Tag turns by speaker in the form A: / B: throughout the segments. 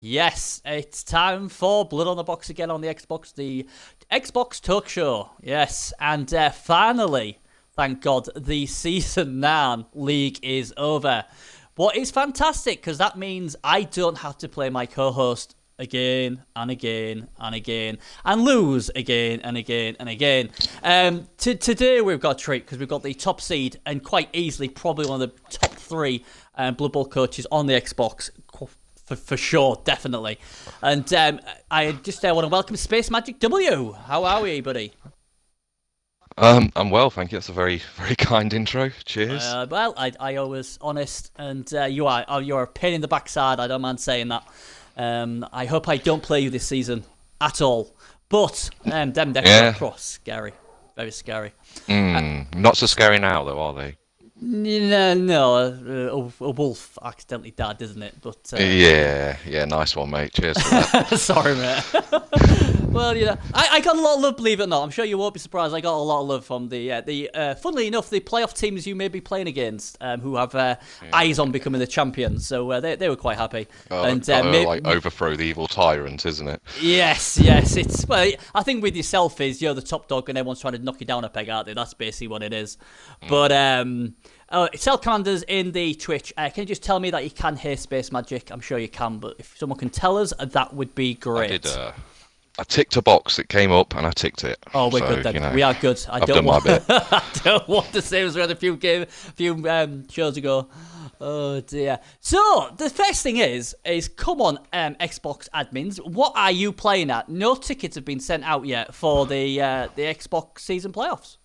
A: Yes, it's time for Blood on the Box again on the Xbox Talk Show. Yes, and finally, thank God, the Season 9 League is over. What is fantastic, because that means I don't have to play my co-host again and again and again and lose again and again and again. Today we've got a treat because we've got the top seed and quite easily probably one of the top three Blood Bowl coaches on the Xbox. For sure, definitely. And I just want to welcome Space Magic W. How are we, buddy?
B: I'm well, thank you. That's a very, very kind intro. Cheers.
A: Well, I always honest, and you're a pain in the backside. I don't mind saying that. I hope I don't play you this season at all. But them decks are cross, scary, very scary.
B: Not so scary now, though, are they?
A: No, a wolf accidentally died, isn't it? But
B: Yeah, nice one, mate. Cheers for that.
A: sorry, mate. Well, I got a lot of love, believe it or not. I'm sure you won't be surprised. I got a lot of love from funnily enough, the playoff teams you may be playing against, who have eyes on becoming the champions. So they were quite happy.
B: Like overthrow the evil tyrant, isn't it?
A: Yes. It's I think with yourself is you're the top dog and everyone's trying to knock you down a peg, aren't they? That's basically what it is. But Cell Commanders in the Twitch. Can you just tell me that you can hear Space Magic? I'm sure you can, but if someone can tell us, that would be great.
B: I ticked a box. It came up, and I ticked it.
A: Oh, we're good then. We are good.
B: I've done my bit.
A: I don't want to say it was a few shows ago. Oh dear. So the first thing is come on, Xbox admins, what are you playing at? No tickets have been sent out yet for the Xbox season playoffs.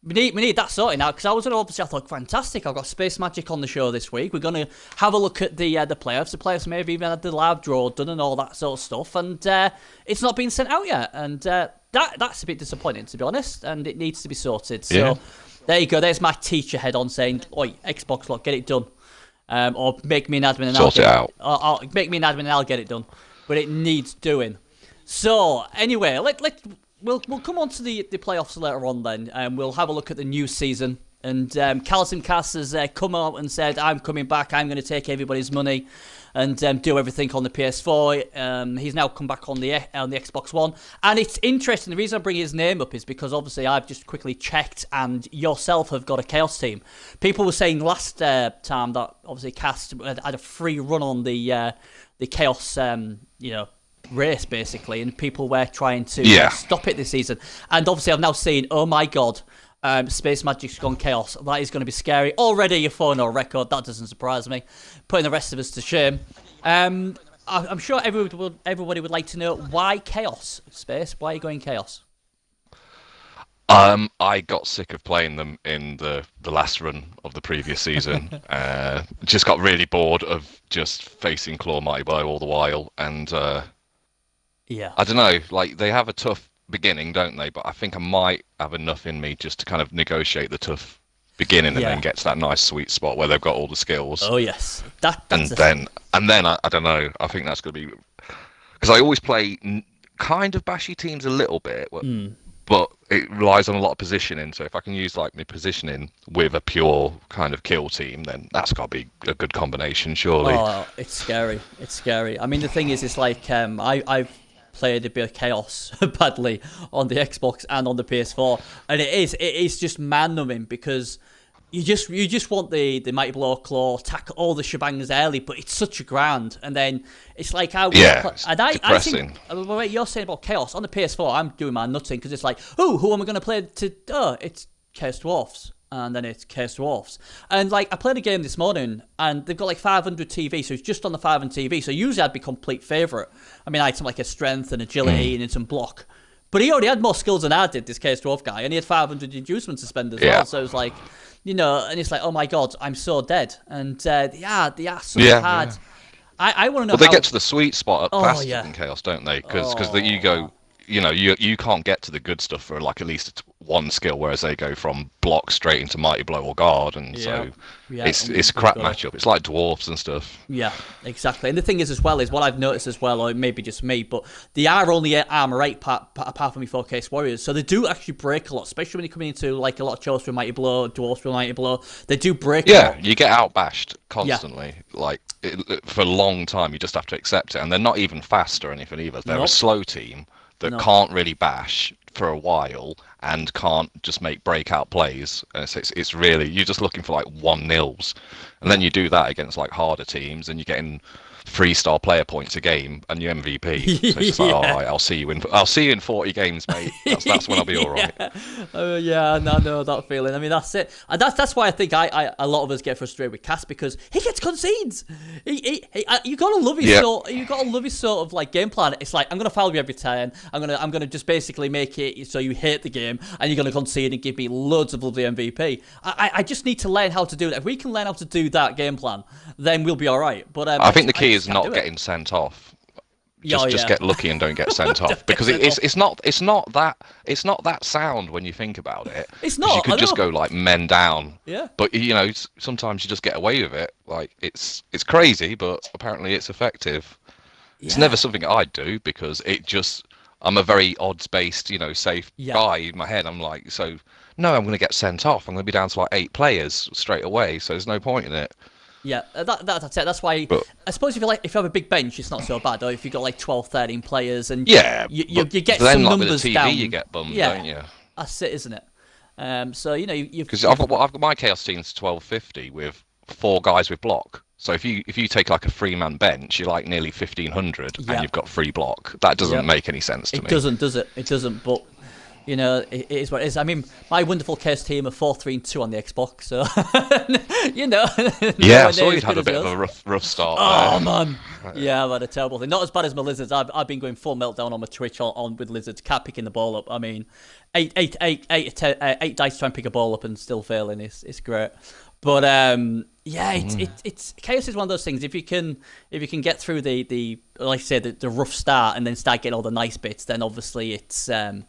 A: We need that sorting out because I thought fantastic. I've got Space Magic on the show this week. We're gonna have a look at the playoffs. The playoffs may have even had the live draw done and all that sort of stuff, and it's not been sent out yet. And that's a bit disappointing, to be honest. And it needs to be sorted. So there you go. There's my teacher head on saying, "Oi, Xbox, look, get it done, or make me an admin and
B: sort it out.
A: Or make me an admin and I'll get it done." But it needs doing. So anyway, We'll come on to the playoffs later on then, and we'll have a look at the new season. And Calcium Cass has come out and said, I'm coming back, I'm going to take everybody's money and do everything on the PS4. He's now come back on the Xbox One. And it's interesting, the reason I bring his name up is because obviously I've just quickly checked and yourself have got a Chaos team. People were saying last time that obviously Cass had a free run on the Chaos, race basically, and people were trying to stop it this season. And obviously I've now seen, oh my god, Space Magic's gone Chaos. That is going to be scary. Already a 4-0 record, that doesn't surprise me. Putting the rest of us to shame. I'm sure everybody would like to know why Chaos, Space. Why are you going Chaos?
B: I got sick of playing them in the last run of the previous season. Just got really bored of just facing Claw Mighty Blow all the while, and I don't know, like they have a tough beginning, don't they? But I think I might have enough in me just to kind of negotiate the tough beginning and then get to that nice sweet spot where they've got all the skills.
A: Oh yes,
B: and then I don't know. I think that's going to be because I always play kind of bashy teams a little bit, but it relies on a lot of positioning. So if I can use like my positioning with a pure kind of kill team, then that's got to be a good combination, surely.
A: Oh, it's scary. It's scary. I mean, the thing is, it's like I've played a bit of Chaos badly on the Xbox and on the PS4, and it is just man-numbing because you just want the Mighty Blow Claw attack all the shebangs early, but it's such a grind, and then it's like how I think what you're saying about Chaos on the PS4, I'm doing my nutting because it's like, who am I going to play to? Oh, it's Chaos Dwarfs. And then it's Chaos Dwarfs. And like I played a game this morning and they've got like 500 TV, so it's just on the 500 TV. So usually I'd be complete favourite. I mean, I had some like a strength and agility and some block. But he already had more skills than I did, this Chaos Dwarf guy, and he had 500 inducement to spend as well. So it was like, and it's like, oh my god, I'm so dead. And they are so hard. Yeah. I want to know
B: they get to the sweet spot faster than Chaos, don't they? Because you go you can't get to the good stuff for like at least one skill, whereas they go from block straight into mighty blow or guard, and it's a crap matchup. It's like dwarves and stuff.
A: Yeah, exactly. And the thing is as well is what I've noticed as well, or it may be just me, but they are only armor 8 apart from the 4K Warriors, so they do actually break a lot, especially when you're coming into like a lot of Chosen with mighty blow, dwarves with mighty blow. They do break.
B: Yeah, a lot. You get outbashed constantly, like for a long time. You just have to accept it, and they're not even fast or anything either. They're a slow team that can't really bash for a while and can't just make breakout plays. It's really, you're just looking for like 1-0s, and then you do that against like harder teams, and you're getting 3-star player points a game and you're MVP. So it's just like, all right, I'll see you in 40 games, mate. That's when I'll be all right.
A: Oh yeah, no, that feeling. I mean, that's it, and that's why I think a lot of us get frustrated with Cass, because he gets concedes. You gotta love his sort of like game plan. It's like, I'm gonna foul you every turn. I'm gonna just basically make it so you hate the game, and you're gonna concede and give me loads of bloody MVP. I just need to learn how to do that. If we can learn how to do that game plan, then we'll be all right. But
B: I think the key is not getting sent off. Just get lucky and don't get sent off, because it's not that sound when you think about it.
A: It's not.
B: You could just go like men down.
A: Yeah.
B: But sometimes you just get away with it. Like it's crazy, but apparently it's effective. Yeah. It's never something I'd do, because I'm a very odds-based, safe guy in my head. I'm like, no, I'm going to get sent off. I'm going to be down to like 8 players straight away. So there's no point in it.
A: Yeah, that's it. That's why I suppose if you have a big bench, it's not so bad. Or if you've got like 12, 13 players, and you get some numbers with the TV,
B: down. You get bummed, don't you?
A: That's it, isn't it? So you've
B: because I've got my chaos team's 1250 with 4 guys with block. So if you take like a 3-man bench, you're like nearly 1500, and you've got 3 block. That doesn't make any sense to me.
A: It doesn't, does it? It doesn't. But it is what it is. I mean, my wonderful chaos team are 4-3-2 on the Xbox, so
B: Yeah, I saw you'd have a bit of a rough start.
A: Oh man, yeah, I've had a terrible thing. Not as bad as my Lizards. I've been going full meltdown on my Twitch on with Lizards, cat picking the ball up. I mean, 8 dice trying to pick a ball up and still failing. It's great. But it's chaos is one of those things. If you can get through the like I say the rough start and then start getting all the nice bits, then obviously it's a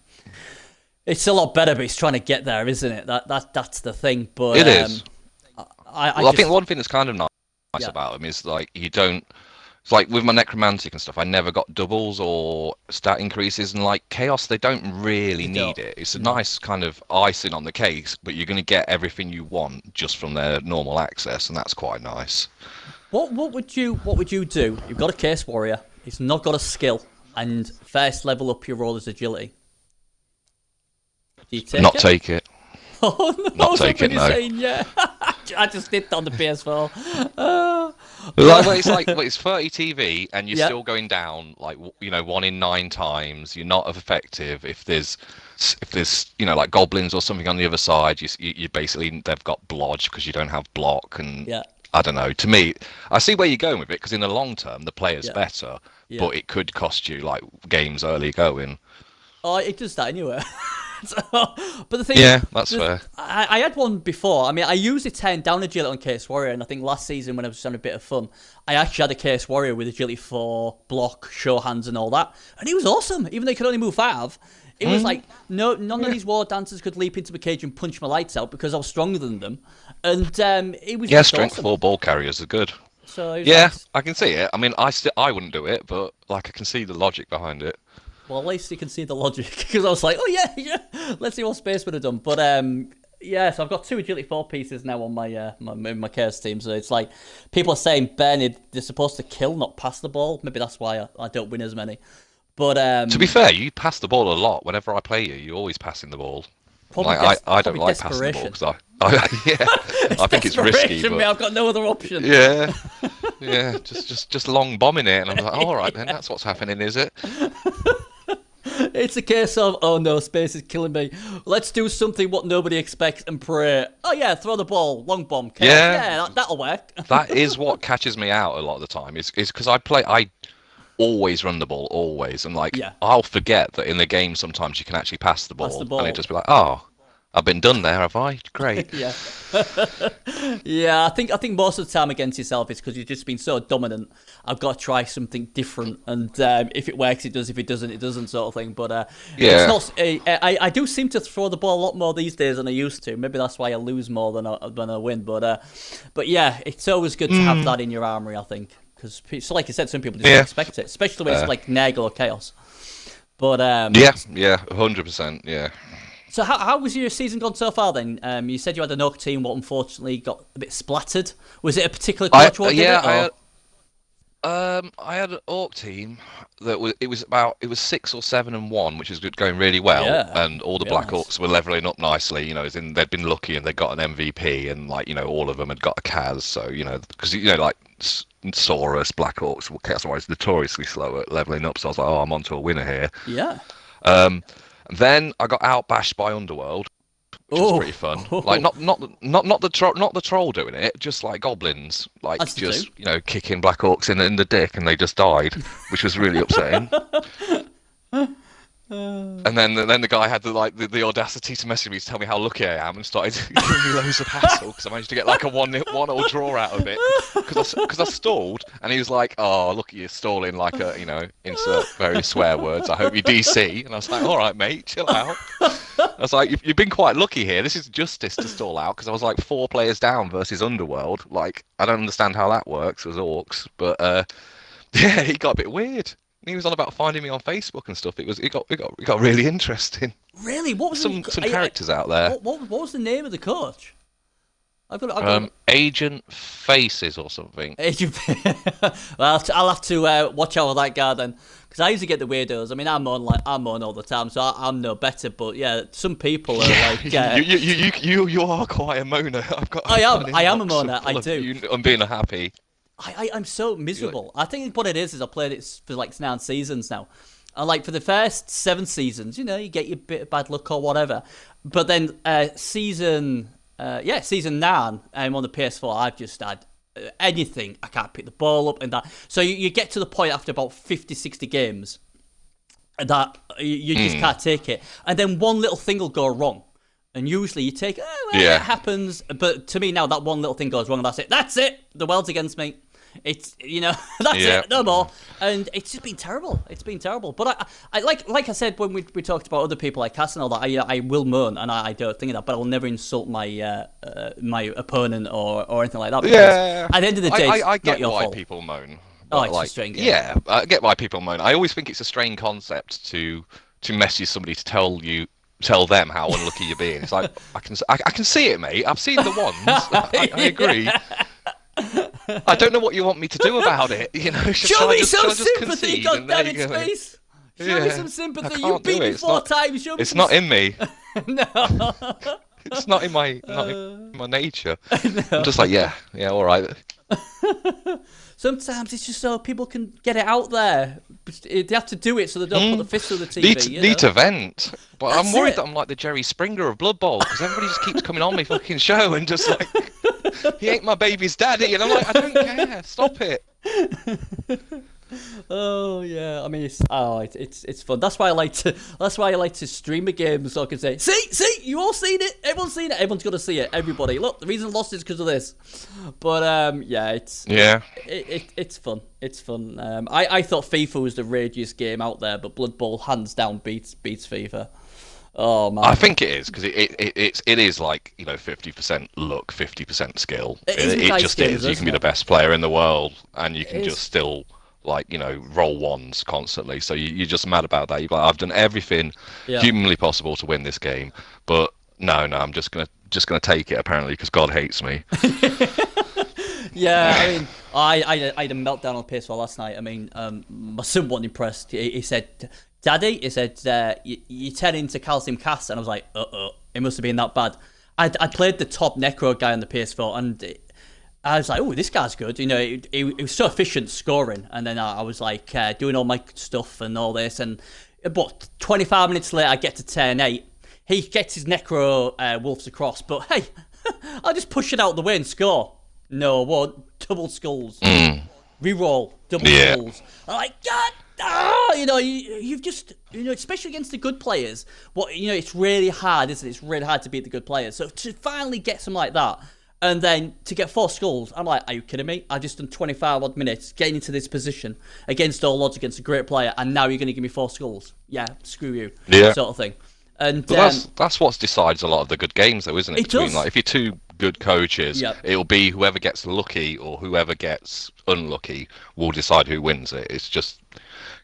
A: lot better. But it's trying to get there, isn't it? That's the thing. But
B: it is.
A: I
B: think one thing that's kind of nice about them is like you don't. It's like with my necromantic and stuff, I never got doubles or stat increases, and like chaos, they don't really need it. It's a nice kind of icing on the cake, but you're going to get everything you want just from their normal access, and that's quite nice. What
A: would you do? You've got a Chaos Warrior. He's not got a skill, and first level up your roller's agility. Do you
B: take it?
A: Oh no!
B: Not take it. No.
A: Saying, yeah. I just did on the PS4.
B: It's 30 TV, and you're still going down 1 in 9 times. You're not effective if there's like goblins or something on the other side. You basically, they've got blodge because you don't have block, and I don't know. To me, I see where you're going with it, because in the long term the player's better, but it could cost you like games early going.
A: Oh, it does that anyway. But the thing is,
B: that's fair.
A: I had one before. I mean, I usually turn down agility on Chaos Warrior, and I think last season when I was having a bit of fun, I actually had a Chaos Warrior with agility 4, block, show hands, and all that, and he was awesome. Even though he could only move 5, it was like none of these war dancers could leap into my cage and punch my lights out because I was stronger than them, and it was
B: strength
A: awesome.
B: 4 ball carriers are good.
A: So
B: I can see it. I mean, I wouldn't do it, but like I can see the logic behind it.
A: Well, at least you can see the logic, because I was like, oh yeah, let's see what Space would have done. But so I've got 2 agility 4 pieces now on my Chaos team. So it's like people are saying, Ben, they're supposed to kill, not pass the ball. Maybe that's why I don't win as many. But
B: to be fair, you pass the ball a lot. Whenever I play you, you're always passing the ball. I don't like passing the ball because I think it's risky. But
A: I've got no other option.
B: Yeah, just long bombing it, and I'm like, all right then, that's what's happening, is it?
A: It's a case of, oh no, Space is killing me. Let's do something what nobody expects and pray. Oh yeah, throw the ball, long bomb. That'll work.
B: That is what catches me out a lot of the time. Is because I always run the ball, always, and I'll forget that in the game sometimes you can actually pass the ball. And it just be like, oh, I've been done there, have I? Great.
A: Yeah. Yeah, I think most of the time against yourself is because you've just been so dominant. I've got to try something different, and if it works, it does. If it doesn't, it doesn't, sort of thing. But
B: Yeah.
A: it's not. I do seem to throw the ball a lot more these days than I used to. Maybe that's why I lose more than I win. But yeah, it's always good to have that in your armory, I think, because so like I said, some people just don't expect it, especially when it's like Nagel or Chaos. But
B: yeah, 100%, yeah.
A: So how was your season gone so far then? You said you had an Oak team, but unfortunately got a bit splattered. Was it a particular coach?
B: I had an Orc team that was 6 or 7-1, which is going really well, and all the Black Orcs were leveling up nicely. You know, as in they'd been lucky and they got an MVP, and like all of them had got a Kaz. So because like Saurus, Black Orcs were Chaos notoriously slow at leveling up. So I was like, oh, I'm onto a winner here.
A: Yeah.
B: Then I got outbashed by Underworld, which was pretty fun. Like not the troll doing it, just like goblins, like that's just kicking Black Orcs in the dick, and they just died, which was really upsetting. And then the guy had the audacity to message me to tell me how lucky I am, and started giving me loads of hassle because I managed to get like a 1-1 draw out of it because I stalled, and he was like, "Oh, look at you stalling like a insert various swear words. I hope you DC." And I was like, "All right, mate, chill out." I was like, "You've been quite lucky here. This is justice to stall out because I was like 4 players down versus Underworld. Like I don't understand how that works as orcs, but yeah, he got a bit weird." He was on about finding me on Facebook and stuff. It got really interesting.
A: Really? What was
B: some characters out there?
A: What was the name of the coach?
B: Agent Faces or something.
A: Agent. Well, I'll have to watch out for that guy then, because I usually get the weirdos. I mean, I'm on all the time, so I'm no better. But yeah, some people are like.
B: You are quite a moaner.
A: I am a moaner. I do.
B: I'm being happy.
A: I'm so miserable. I think what it is I played it for like 9 seasons now. And like for the first 7 seasons, you get your bit of bad luck or whatever. But then season 9, I'm on the PS4, I've just had anything. I can't pick the ball up and that. So you get to the point after about 50, 60 games that you just can't take it. And then one little thing will go wrong. And usually you take, it happens. But to me now, that one little thing goes wrong, and that's it. That's it. The world's against me. It's that's it. No more. And it's just been terrible. It's been terrible. But I like I said when we talked about other people like Cass and all that. I will moan, and I don't think of that. But I'll never insult my my opponent or anything like that.
B: Yeah.
A: At the end of the day,
B: I get
A: not your
B: why
A: fault.
B: people moan.
A: Oh, it's frustrating.
B: Yeah, I get why people moan. I always think it's a strange concept to message somebody to tell them how unlucky you're being. It's like I can see it, mate. I've seen the ones. I agree. I don't know what you want me to do about it.
A: Show me some sympathy, goddammit, Space. Show me some sympathy. You beat me 4 times. Show me.
B: It's not in me.
A: No.
B: It's not in my nature. No. I'm just like yeah, all right.
A: Sometimes it's just so people can get it out there. They have to do it so they don't put the fist through the TV.
B: Need to vent. But I'm worried that I'm like the Jerry Springer of Bloodbowl, because everybody just keeps coming on my fucking show and just like, he ain't my baby's daddy. And I'm like, I don't care. Stop it.
A: Oh yeah, I mean it's fun. That's why I like to stream a game so I can say, see, you all seen it. Everyone's seen it. Everyone's gonna see it. Everybody, look, the reason I lost is because of this. But it's fun. It's fun. I thought FIFA was the ragiest game out there, but Blood Bowl hands down beats FIFA. Oh man,
B: I think it is because it is like 50% luck, 50% skill. It just is. You can be the best player in the world, and you can just still roll ones constantly. So you're just mad about that. You're like, I've done everything humanly possible to win this game, but no, I'm just gonna take it apparently because God hates me.
A: Yeah, I mean, I had a meltdown on PS4 last night. I mean, my son wasn't impressed. He said, "Daddy," he said, "you turn into Calcium Cast," and I was like, it must have been that bad. I played the top Necro guy on the PS4, and I was like, oh, this guy's good. He was so efficient scoring. And then I was like doing all my stuff and all this. And but 25 minutes later, I get to turn 8. He gets his Necro Wolves across. But hey, I'll just push it out the way and score. No, I won't. Double skulls. Reroll, double skulls. I'm like, God, you've just, especially against the good players. It's really hard, isn't it? It's really hard to beat the good players. So to finally get something like that, and then to get 4 skulls, I'm like, are you kidding me? I've just done 25 odd minutes getting into this position against all odds against a great player, and now you're going to give me 4 skulls? Yeah, screw you, sort of thing. And
B: that's what decides a lot of the good games, though, isn't it?
A: Does.
B: Like, if you're 2 good coaches, it'll be whoever gets lucky or whoever gets unlucky will decide who wins it. It's just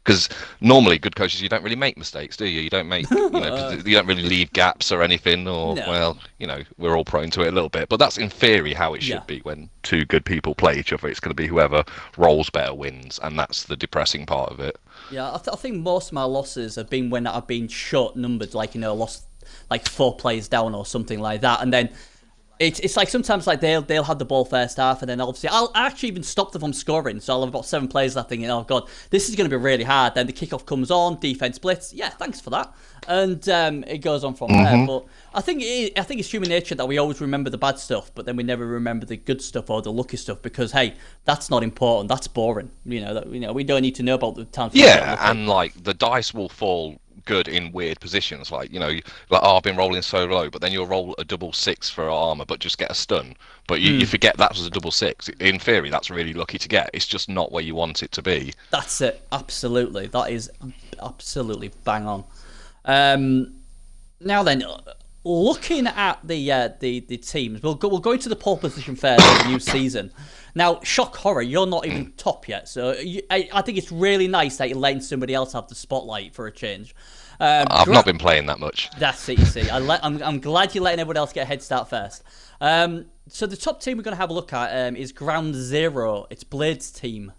B: because normally good coaches, you don't really make mistakes, do you? You don't make, you don't really leave gaps or anything. Or well, we're all prone to it a little bit. But that's in theory how it should be when 2 good people play each other. It's going to be whoever rolls better wins, and that's the depressing part of it.
A: Yeah, I think most of my losses have been when I've been short numbered, like lost like 4 players down or something like that, and then it's like sometimes like they'll have the ball first half, and then obviously I'll actually even stop them from scoring, so I'll have about 7 players left thinking, oh god, this is going to be really hard. Then the kickoff comes on, defense blitz, yeah, thanks for that, and it goes on from there. But I think it's human nature that we always remember the bad stuff, but then we never remember the good stuff or the lucky stuff, because hey, that's not important, that's boring. We don't need to know about the times.
B: Yeah, and like the dice will fall good in weird positions, like I've been rolling so low, but then you'll roll a double 6 for armor but just get a stun, but you forget that was a double 6. In theory that's really lucky to get. It's just not where you want it to be.
A: That's it, absolutely, that is absolutely bang on. Now then, looking at the teams, we'll go into the pole position first for the new season. Now, shock horror, you're not even top yet, so I think it's really nice that you're letting somebody else have the spotlight for a change.
B: I've not been playing that much.
A: That's it, you see. I'm glad you're letting everyone else get a head start first. So the top team we're going to have a look at is Ground Zero. It's Blade's team.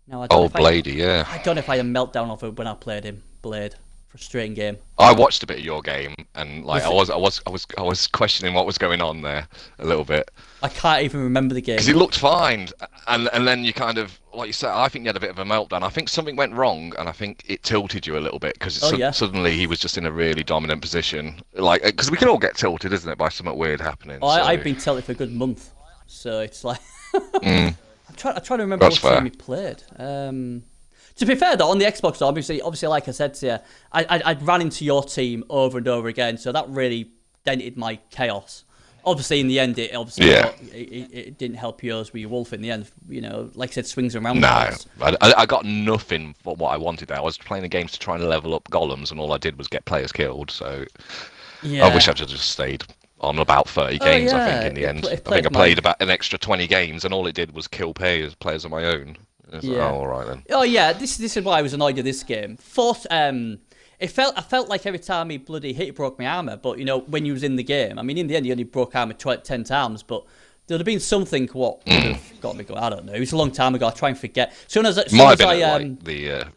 A: Now,
B: Bladey, yeah.
A: I don't know if I had a meltdown of it when I played him, Blade. Frustrating game.
B: I watched a bit of your game, and like I was questioning what was going on there a little bit.
A: I can't even remember the game
B: because it looked fine, and then you kind of, like you said, I think you had a bit of a meltdown. I think something went wrong, and I think it tilted you a little bit because suddenly he was just in a really dominant position. Like, because we can all get tilted, isn't it, by something weird happening?
A: I've been tilted for a good month, so it's like I'm trying to remember what team he played. To be fair, though, on the Xbox, obviously, like I said to you, I ran into your team over and over again, so that really dented my chaos. Obviously, in the end, it didn't help yours with your wolf in the end. Like I said, swings around.
B: No, I got nothing for what I wanted there. I was playing the games to try and level up golems, and all I did was get players killed, so I wish I'd just stayed on about 30 games, I think, in the end. I think I played about an extra 20 games, and all it did was kill players of my own. All right then.
A: Oh yeah, this is why I was annoyed at this game. I felt like every time he bloody hit, he broke my armor. But when he was in the game, I mean, in the end, he only broke armor 10 times. But there'd have been something what would have got me going. I don't know. It was a long time ago. I try and forget.
B: The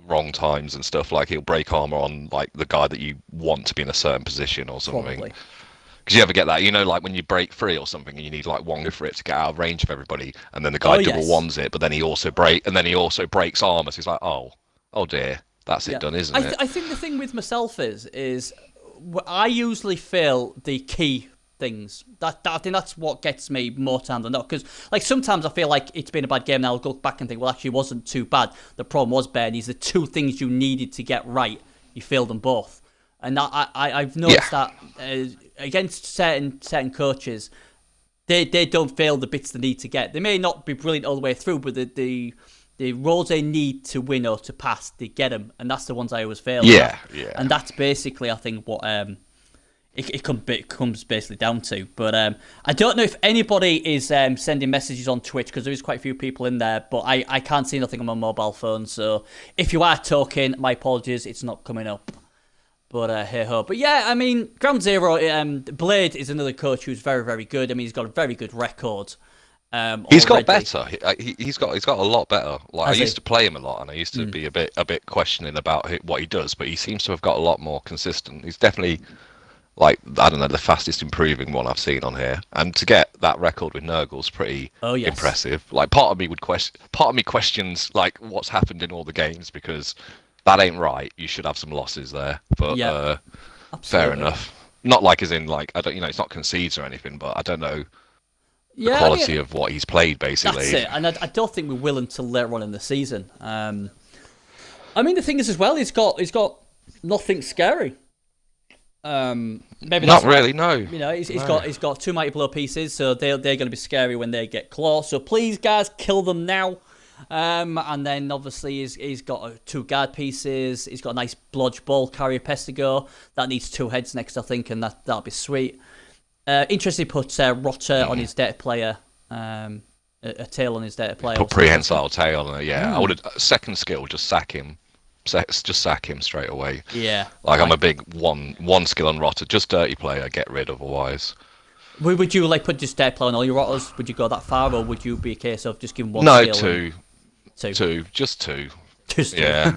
B: wrong times and stuff. Like he'll break armor on like the guy that you want to be in a certain position or something.
A: Probably.
B: Because you ever get that, like when you break free or something, and you need like one for it to get out of range of everybody, and then the guy double ones it, but then he also breaks armor. So he's like, oh dear, that's it done, isn't it?
A: I think the thing with myself is I usually feel the key things. I think that's what gets me more time than not. Because like sometimes I feel like it's been a bad game, and I'll go back and think, well, actually, it wasn't too bad. The problem was, Bernie, the 2 things you needed to get right, you failed them both. And I've noticed that against certain coaches, they don't fail the bits they need to get. They may not be brilliant all the way through, but the roles they need to win or to pass, they get them, and that's the ones I always fail.
B: Yeah.
A: And that's basically, I think, what it comes basically down to. But I don't know if anybody is sending messages on Twitch, because there is quite a few people in there, but I can't see nothing on my mobile phone. So if you are talking, my apologies, it's not coming up. But hey ho. But yeah, I mean, Ground Zero, Blade is another coach who's very, very good. I mean, he's got a very good record.
B: He's got better. He's got a lot better. Like I used to play him a lot, and I used to be a bit questioning about what he does. But he seems to have got a lot more consistent. He's definitely like, I don't know, the fastest improving one I've seen on here. And to get that record with Nurgle's pretty impressive. Like part of me questions like what's happened in all the games, because that ain't right. You should have some losses there, but fair enough. Not like as in like I don't, it's not concedes or anything, but I don't know. quality of what he's played, basically.
A: That's it, and I don't think we will until later on in the season. I mean, the thing is as well, he's got nothing scary. Maybe
B: not really, no.
A: You know, he's got 2 Mighty Blow pieces, so they're going to be scary when they get close. So please, guys, kill them now. And then obviously he's got 2 guard pieces. He's got a nice Bloodbowl carrier Pestigo that needs 2 heads next, I think, and that'll be sweet. Interesting, put Rotter on his data player. A tail on his data player.
B: Put prehensile tail on it. Yeah, I would have second skill. Just sack him. Just sack him straight away.
A: Yeah.
B: I'm a big one skill on Rotter. Just dirty player. Get rid otherwise.
A: Would you like put just data player on all your Rotters? Would you go that far, or would you be a case of just giving one?
B: No,
A: skill?
B: Two. Just two.
A: Just two.
B: Yeah.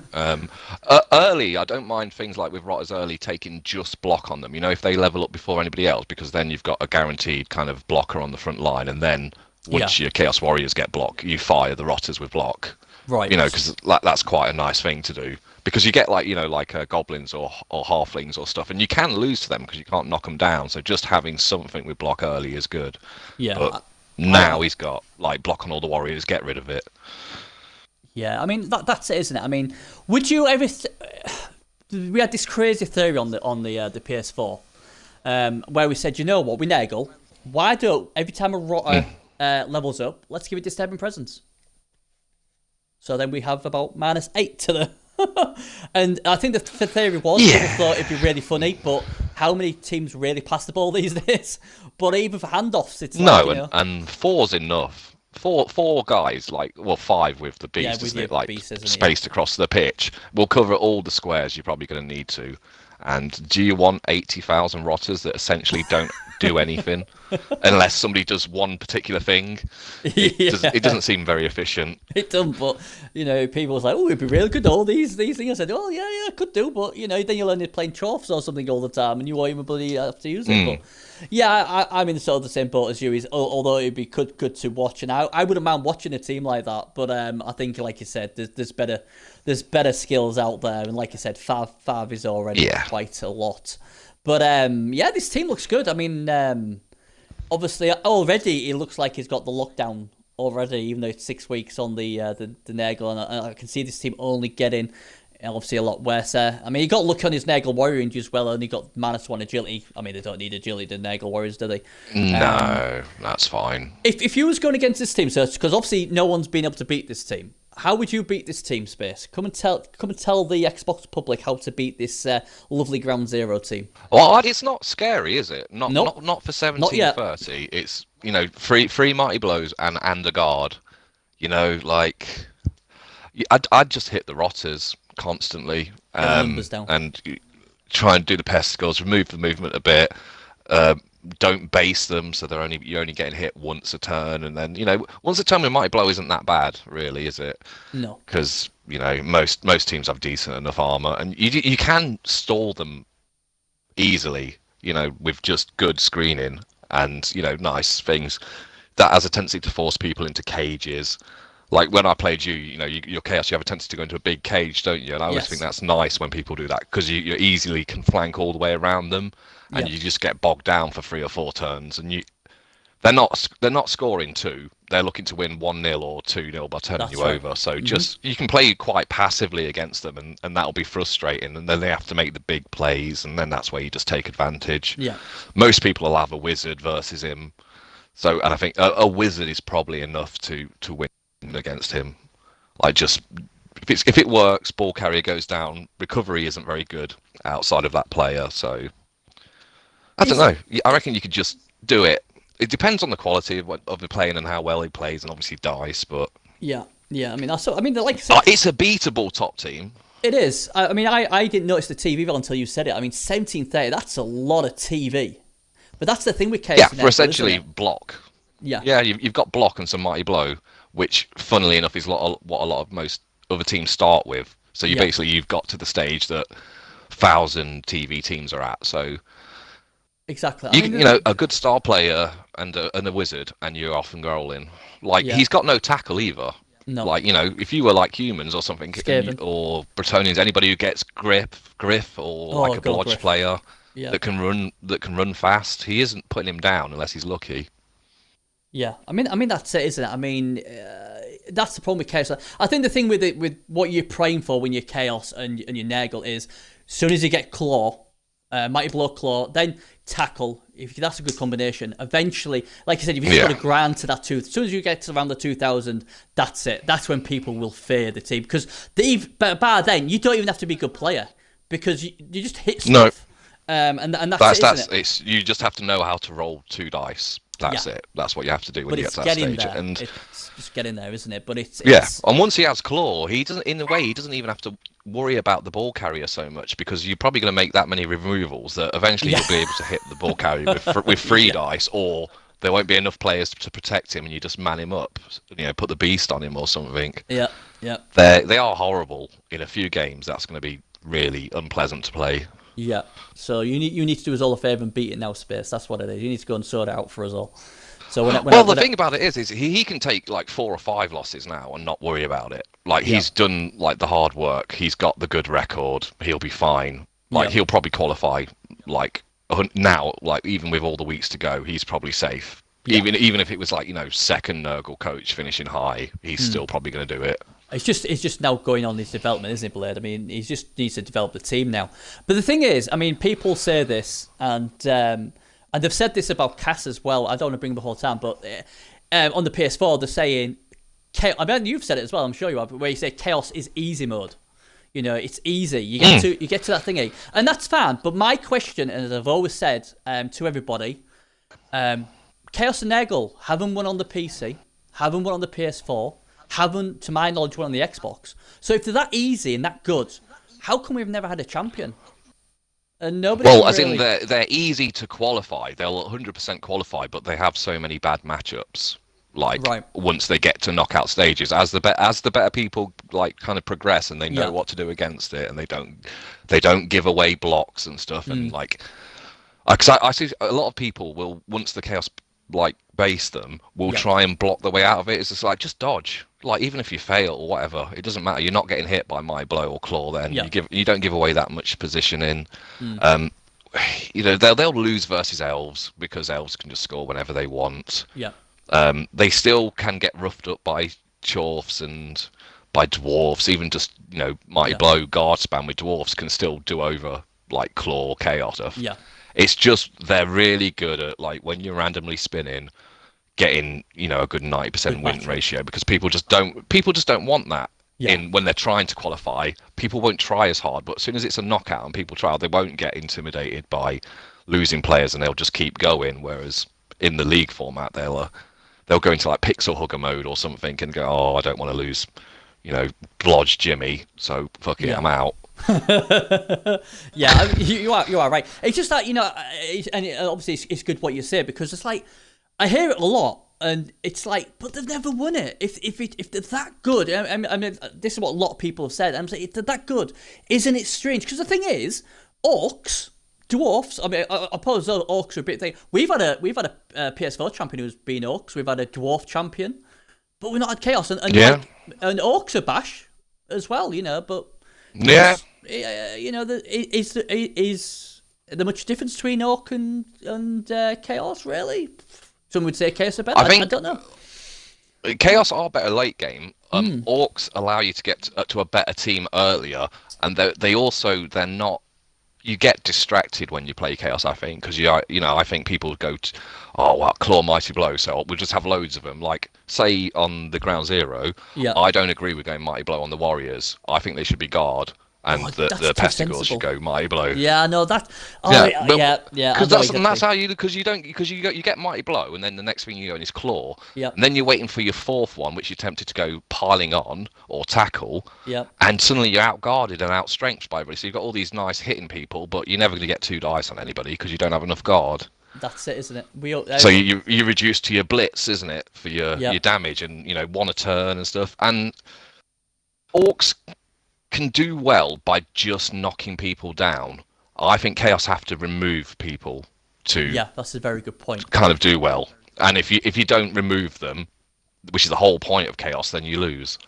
B: Early, I don't mind things like with Rotters early taking just block on them. You know, if they level up before anybody else, because then you've got a guaranteed kind of blocker on the front line, and then once your Chaos Warriors get block, you fire the Rotters with block.
A: Right.
B: You know, because that's quite a nice thing to do. Because you get goblins or halflings or stuff, and you can lose to them because you can't knock them down. So just having something with block early is good.
A: Yeah.
B: But now he's got block on all the warriors, get rid of it.
A: Yeah, I mean that's it, isn't it? I mean, would you ever? We had this crazy theory on the PS4, where we said, you know what, we Nagel, why don't every time a Rotter levels up, let's give it Disturbing Presence. So then we have about -8 to the. And I think the theory was people thought it'd be really funny, but how many teams really pass the ball these days? But even for handoffs, it's
B: and 4's enough. Four guys, 5 with the beast, isn't it?
A: Beast, isn't
B: spaced across the pitch. We'll cover all the squares you're probably going to need to. And do you want 80,000 Rotters that essentially don't do anything unless somebody does one particular thing? It doesn't seem very efficient.
A: It doesn't, but people was like, oh, it'd be really good, all these things. I said, oh yeah, I could do, but then you'll end up playing trophies or something all the time, and you won't even bloody have to use it. But yeah, I'm in sort of the same boat as you. Although it'd be good to watch, and I wouldn't mind watching a team like that. But I think, like you said, there's better skills out there, and like you said, Fav is already quite a lot. But this team looks good. I mean, obviously already it looks like he's got the lockdown already, even though it's 6 weeks on the Nagel, and I can see this team only getting obviously a lot worse. I mean, he got luck on his Nagel Warrior injury as well, and he got -1 agility. I mean, they don't need agility, the Nagel Warriors, do they?
B: No, that's fine.
A: If you was going against this team, so because obviously no one's been able to beat this team, how would you beat this team, Space? Come and tell the Xbox public how to beat this lovely Ground Zero team.
B: Well, it's not scary, is it? Not for 17:30. It's three mighty blows and a guard. I'd just hit the Rotters constantly,
A: numbers down.
B: and try and do the pesticles, remove the movement a bit. Don't base them, so you're only getting hit once a turn, and then once a turn with mighty blow isn't that bad, really, is it?
A: No,
B: because most teams have decent enough armor, and you can stall them easily, with just good screening and nice things. That has a tendency to force people into cages. Like when I played your Chaos, you have a tendency to go into a big cage, don't you? And I always think that's nice when people do that, because you easily can flank all the way around them, and you just get bogged down for 3 or 4 turns, and they're not scoring 2. They're looking to win 1-0 or 2-0 by turning you over. So you can play quite passively against them, and that'll be frustrating. And then they have to make the big plays, and then that's where you just take advantage. Yeah. Most people will have a wizard versus him. So, and I think a wizard is probably enough to win against him. If it works, ball carrier goes down. Recovery isn't very good outside of that player. So I don't know. I reckon you could just do it. It depends on the quality of the playing and how well he plays, and obviously dice. But
A: yeah. I mean, like I said,
B: it's a beatable top team.
A: It is. I mean, I didn't notice the TV bill until you said it. I mean, 1730. That's a lot of TV. But that's the thing with Chaos.
B: Yeah, for essentially block.
A: Yeah,
B: you've got block and some mighty blow, which, funnily enough, is what a lot of most other teams start with. So you've got to the stage that 1,000 TV teams are at. So
A: exactly,
B: a good star player and a wizard, and you're off and rolling. He's got no tackle either.
A: No.
B: If you were like humans or something, or Bretonians, anybody who gets griff, or a blodge player that can run fast, he isn't putting him down unless he's lucky.
A: Yeah, I mean that's it, isn't it? I mean, that's the problem with Chaos. I think the thing with what you're praying for when you're Chaos and your Nurgle is, as soon as you get Claw, Mighty Blow Claw, then Tackle. If that's a good combination, eventually, like you said, if you just got to grind to that as soon as you get to around the 2000, that's it. That's when people will fear the team, because by then you don't even have to be a good player, because you just hit stuff. No. And that's
B: it. You just have to know how to roll 2 dice. That's it. That's what you have to do when you get to that stage.
A: There.
B: And
A: it's just getting there, isn't it? But it's
B: and once he has Claw, he doesn't. In a way, he doesn't even have to worry about the ball carrier so much, because you're probably going to make that many removals that eventually you'll be able to hit the ball carrier with 3 dice, or there won't be enough players to protect him, and you just man him up. Put the beast on him or something.
A: Yeah.
B: They are horrible in a few games. That's going to be really unpleasant to play.
A: Yeah, so you need to do us all a favour and beat it now, Space. That's what it is. You need to go and sort it out for us all. So the
B: thing about it is he can take like 4 or 5 losses now and not worry about it. Like he's done like the hard work. He's got the good record. He'll be fine. Like he'll probably qualify. Like now, like even with all the weeks to go, he's probably safe. Yeah. Even if it was like second Nurgle coach finishing high, he's still probably going to do it.
A: It's just now going on his development, isn't it, Blade? I mean, he just needs to develop the team now. But the thing is, I mean, people say this, and they've said this about Cass as well. I don't want to bring the whole time, but on the PS4, they're saying, I mean, you've said it as well, I'm sure you have, where you say Chaos is easy mode. It's easy. You get to that thingy, and that's fine. But my question, and as I've always said to everybody, Chaos and Nurgle haven't won on the PC, haven't won on the PS4. Haven't, to my knowledge, won on the Xbox. So if they're that easy and that good, how come we've never had a champion? And nobody.
B: Well, as in they're easy to qualify. They'll 100% qualify, but they have so many bad matchups. Once they get to knockout stages, as the better people like kind of progress and they know what to do against it, and they don't give away blocks and stuff, and because I see a lot of people will, once the Chaos base them, will try and block the way out of it. It's just like, just dodge. Like, even if you fail or whatever, it doesn't matter. You're not getting hit by Mighty Blow or Claw then. You don't give away that much positioning. They'll lose versus Elves, because Elves can just score whenever they want. They still can get roughed up by Chorfs and by Dwarves. Even just, Mighty Blow guard spam with Dwarves can still do over like Claw or Chaos stuff. It's just they're really good at, like, when you're randomly spinning, getting a good 90% win ratio, because people just don't want that. When they're trying to qualify, people won't try as hard, but as soon as it's a knockout and people try, they won't get intimidated by losing players, and they'll just keep going. Whereas in the league format, they'll go into like pixel hugger mode or something and go, I don't want to lose, Blodge Jimmy, so fuck it, I'm out.
A: You are right. It's just that, and obviously it's good what you say, because it's like, I hear it a lot, and it's like, but they've never won it. If they're that good, I mean, this is what a lot of people have said. I'm saying, if they're that good, isn't it strange? Because the thing is, Orcs, Dwarfs. I mean, I suppose Orcs are a bit thing. We've had a PS4 champion who's been Orcs. We've had a Dwarf champion, but we're not had Chaos, and Orcs are Bash as well. But is there much difference between Orc and Chaos, really? Some would say Chaos are better. I don't know.
B: Chaos are better late game. Orcs allow you to get to a better team earlier, and they're not. You get distracted when you play Chaos, I think, because I think people go to, Claw Mighty Blow, so we'll just have loads of them. Like, say on the Ground Zero, I don't agree with going Mighty Blow on the Warriors. I think they should be Guard, and the Pestigors should go Mighty Blow.
A: Yeah, no, that.
B: Because that's how you get Mighty Blow, and then the next thing you go in is Claw. And then you're waiting for your fourth one, which you're tempted to go piling on or tackle. And suddenly you're outguarded and outstrengthed by everybody. So you've got all these nice hitting people, but you're never going to get 2 dice on anybody because you don't have enough guard.
A: That's it, isn't it?
B: So you reduce to your blitz, isn't it, for your damage, and 1 a turn and stuff. And Orcs can do well by just knocking people down. I think Chaos have to remove people to
A: that's a very good point.
B: Kind of do well. And if you don't remove them, which is the whole point of Chaos, then you lose.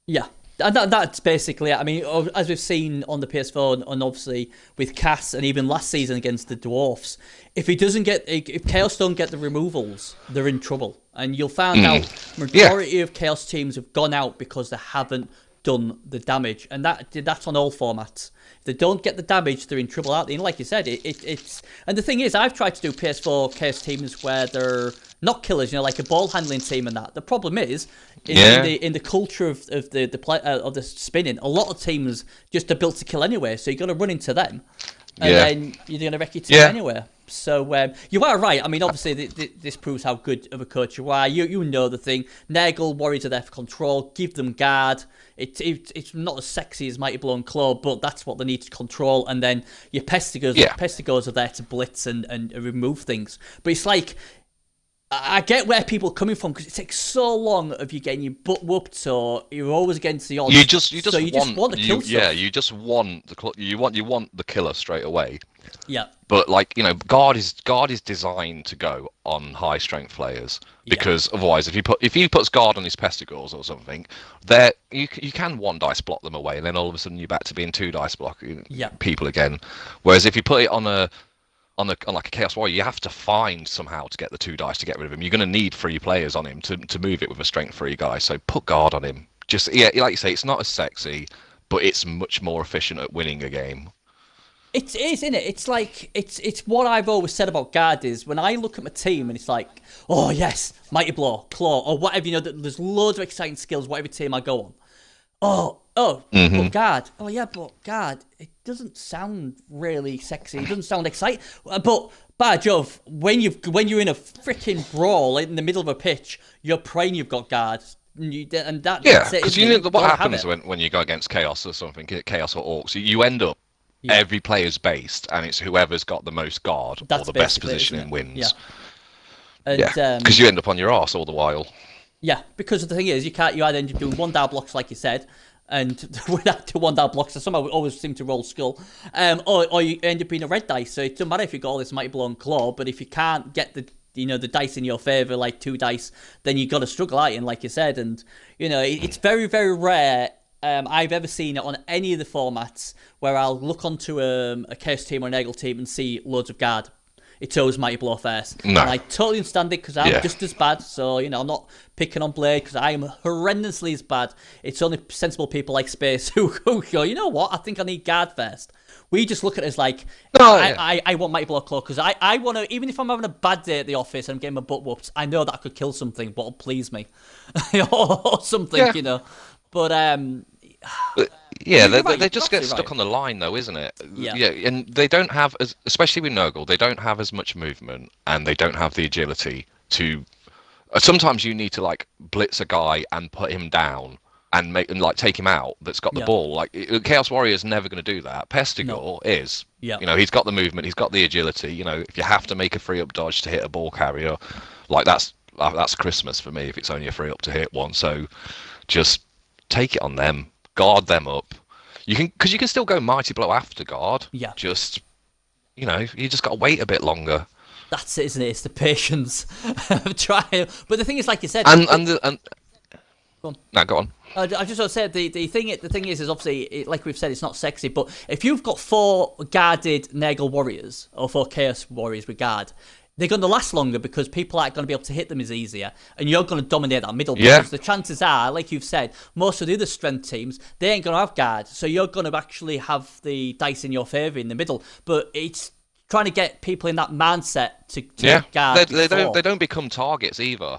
A: Yeah, That's basically it. I mean, as we've seen on the PS4 and obviously with Cass and even last season against the Dwarfs, if Chaos don't get the removals, they're in trouble. And you'll find out majority of Chaos teams have gone out because they haven't done the damage, and that's on all formats. If they don't get the damage, they're in trouble out there. And like you said, it's and the thing is, I've tried to do PS4 Chaos teams where they're not killers, like a ball handling team and that. The problem is in the culture of the spinning, a lot of teams just are built to kill anyway, so you're going to run into them, and then you're going to wreck your team anyway. So you are right. I mean, obviously, this proves how good of a coach you are. You know the thing. Nurgle Warriors are there for control. Give them guard. It's not as sexy as Mighty Blow and Claw, but that's what they need to control. And then your Pestigos are there to blitz and remove things. But it's like, I get where people are coming from because it takes so long of you getting your butt whooped, or you're always against the odds.
B: You just
A: want the kill stuff.
B: Yeah, you just want you want the killer straight away.
A: Yeah.
B: But guard is designed to go on high strength players because otherwise, if he puts guard on his Pestigores or something, there you can one dice block them away, and then all of a sudden you're back to being two dice blocking people again. Whereas if you put it on like a Chaos Warrior, you have to find somehow to get the two dice to get rid of him. You're going to need 3 players on him to move it with a strength 3 guy. So put guard on him. Just like you say, it's not as sexy, but it's much more efficient at winning a game.
A: It is, isn't it? It's like it's what I've always said about guard is when I look at my team and it's like, oh yes, Mighty Blow, Claw, or whatever. There's loads of exciting skills. Whatever team I go on. But guard. Oh yeah, but guard. It doesn't sound really sexy. It doesn't sound exciting. But by Jove, when you're in a freaking brawl in the middle of a pitch, you're praying you've got guard. That's it.
B: Because you know what happens when you go against Chaos or something, Chaos or Orcs, you end up every player's based, and it's whoever's got the most guard or the best positioning wins. Because you end up on your arse all the while. Yeah,
A: because the thing is, you either end up doing 1-down blocks like you said, and without the 1-down blocks, so somehow we always seem to roll skull, or you end up being a red dice. So it doesn't matter if you got all this Mighty Blow and Claw, but if you can't get the dice in your favour, like 2 dice, then you've got to struggle out, and like you said, and it's very, very rare. I've ever seen it on any of the formats where I'll look onto a Chaos team or an Nurgle team and see loads of guard. It's always Mighty Blow first. No. And I totally understand it because I'm just as bad. So, I'm not picking on Blade because I am horrendously as bad. It's only sensible people like Space who go, you know what? I think I need guard first. We just look at it as like, I want Mighty Blow Claw because I want to, even if I'm having a bad day at the office and I'm getting my butt whooped, I know that I could kill something, but it'll please me. or something, But
B: they just get stuck on the line, though, isn't it? Yeah, and they don't have, especially with Nurgle, they don't have as much movement, and they don't have the agility to. Sometimes you need to blitz a guy and put him down and take him out. That's got the ball. Chaos Warrior is never going to do that. Pestigore is. Yeah. He's got the movement. He's got the agility. If you have to make a 3-up dodge to hit a ball carrier, that's Christmas for me. If it's only a 3-up to hit one, so just take it on them. Guard them up. You can still go Mighty Blow after guard. Yeah. Just you just got to wait a bit longer.
A: That's it, isn't it? It's the patience of trying. But the thing is, like you said,
B: go on. No, go on.
A: I just want to say the thing is obviously, like we've said, it's not sexy. But if you've got 4 guarded Nurgle warriors or 4 Chaos warriors with guard, they're going to last longer because people aren't going to be able to hit them as easier, and you're going to dominate that middle. Because the chances are, like you've said, most of the other strength teams, they ain't going to have guard, so you're going to actually have the dice in your favour in the middle. But it's trying to get people in that mindset to guard.
B: They don't become targets either.